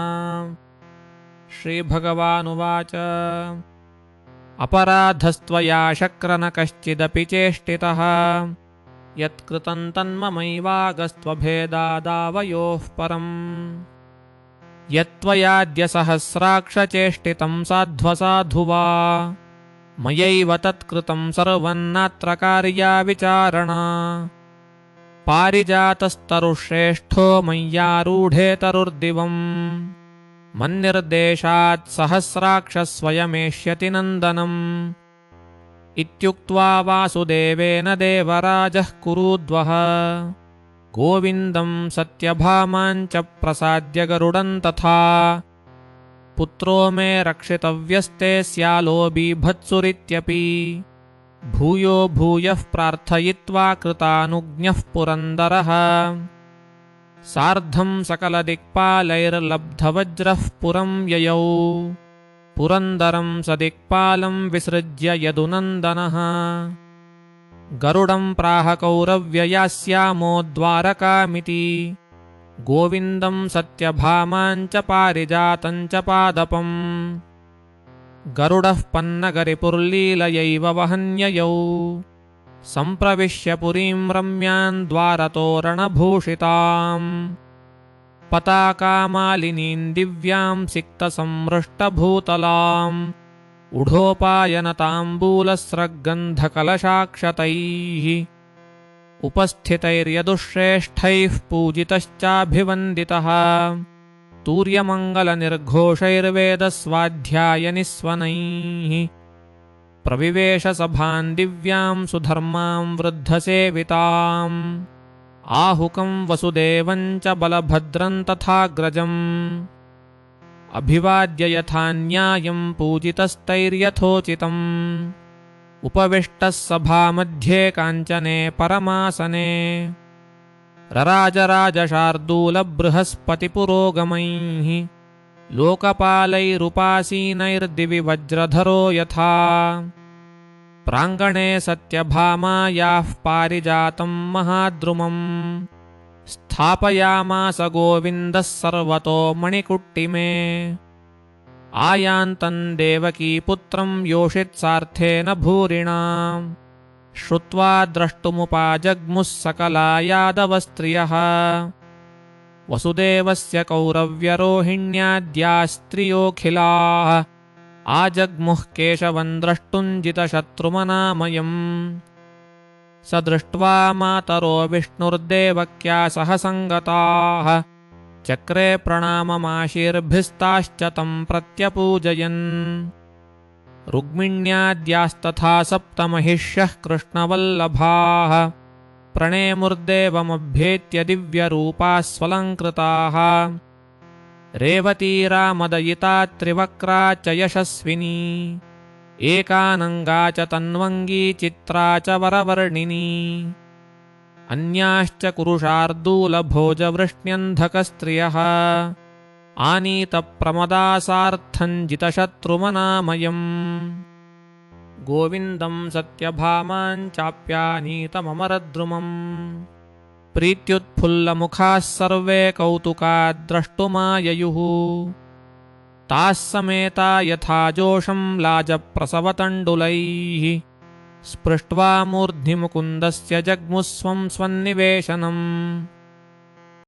श्रीभगवानुवाच अपराधस्त्वया शक्र न कश्चिदपि चेष्टितः यत्कृतं तन्ममैवागस्त्वभेदादावयोः परम्। यत्त्वयाद्य सहस्राक्षचेष्टितं साध्वसाधु वा मयैव तत्कृतं सर्वं नात्र कार्या विचारणा। पारिजातस्तरुश्रेष्ठो मय्यारूढे तरुर्दिवम् मन्निर्देशात् सहस्राक्षस्वयमेष्यति नन्दनम्। इत्युक्त्वा वासुदेवेन देवराजः कुरुद्वः गोविन्दं सत्यभामां च प्रसाद्य गरुडं तथा। पुत्रो मे रक्षितव्यस्ते स्यालो बीभत्सुरित्यपि भूयो भूयः प्रार्थयित्वा कृतानुज्ञः पुरन्दरः। सार्धं सकलदिक्पालैर्लब्धवज्रः पुरं ययौ पुरन्दरं सदिक्पालं विसृज्य यदुनन्दनः। गरुडं प्राह कौरव्ययास्यामो द्वारकामिति गोविन्दं सत्यभामां च पारिजातं च पादपम्। गरुडः पन्नगरिपुर्लीलयैव वहन्ययौ सम्प्रविश्य पुरीं रम्यां द्वारतोरणभूषिताम्। पताकामालिनीं दिव्यां सिक्तसंमृष्टभूतलाम् उढोपायनताम्बूलस्रग्गन्धकलशाक्षतैः उपस्थितैर्यदुश्रेष्ठैः पूजितश्चाभिवन्दितः तूर्यमङ्गलनिर्घोषैर्वेदस्वाध्यायनिस्वनैः। प्रविवेश सभां दिव्यां सुधर्मां वृद्धसेविताम् आहुकं वसुदेवं च बलभद्रं तथाग्रजम्। अभिवाद्य यथा न्यायं पूजितस्तैर्यथोचितम् उपविष्टः सभामध्ये काञ्चने परमासने। रराजराजशार्दूलबृहस्पतिपुरोगमैः लोकपालैरुपासीनैर्दिवि वज्रधरो यथा। प्राङ्गणे सत्यभामायाः पारिजातं महाद्रुमम् स्थापयामास गोविन्दः सर्वतो मणिकुट्टिमे। आयान्तं देवकीपुत्रं योषित्सार्थेन भूरिणा श्रुत्वा द्रष्टुमुपाजग्मुः सकला यादवस्त्रियः। वसुदेवस्य कौरव्यरोहिण्याद्यास्त्रियोऽखिलाः आजग्मुः केशवं द्रष्टुं जितशत्रुमनामयम्। स दृष्ट्वा मातरो विष्णुर्देवक्या सह सङ्गताः चक्रे प्रणाममाशीर्भिस्ताश्च तं प्रत्यपूजयन्। रुक्मिण्याद्यास्तथा सप्तमहिष्यः कृष्णवल्लभाः प्रणेमुर्देवमभ्येत्य दिव्यरूपाः स्वलङ्कृताः। रेवती रामदयिता त्रिवक्रा च यशस्विनी एकानङ्गा च तन्वङ्गी चित्रा च वरवर्णिनी। अन्याश्च कुरुशार्दूलभोजवृष्ण्यन्धकस्त्रियः आनीतप्रमदासार्थं जितशत्रुमनामयम्। गोविन्दं सत्यभामां चाप्यानीतममरद्रुमम् प्रीत्युत्फुल्लमुखाः सर्वे कौतुकाद् द्रष्टुमाययुः। ताः समेता यथा जोषं लाजप्रसवतण्डुलैः स्पृष्ट्वा मूर्ध्नि मुकुन्दस्य जग्मुः स्वं स्वन्निवेशनम्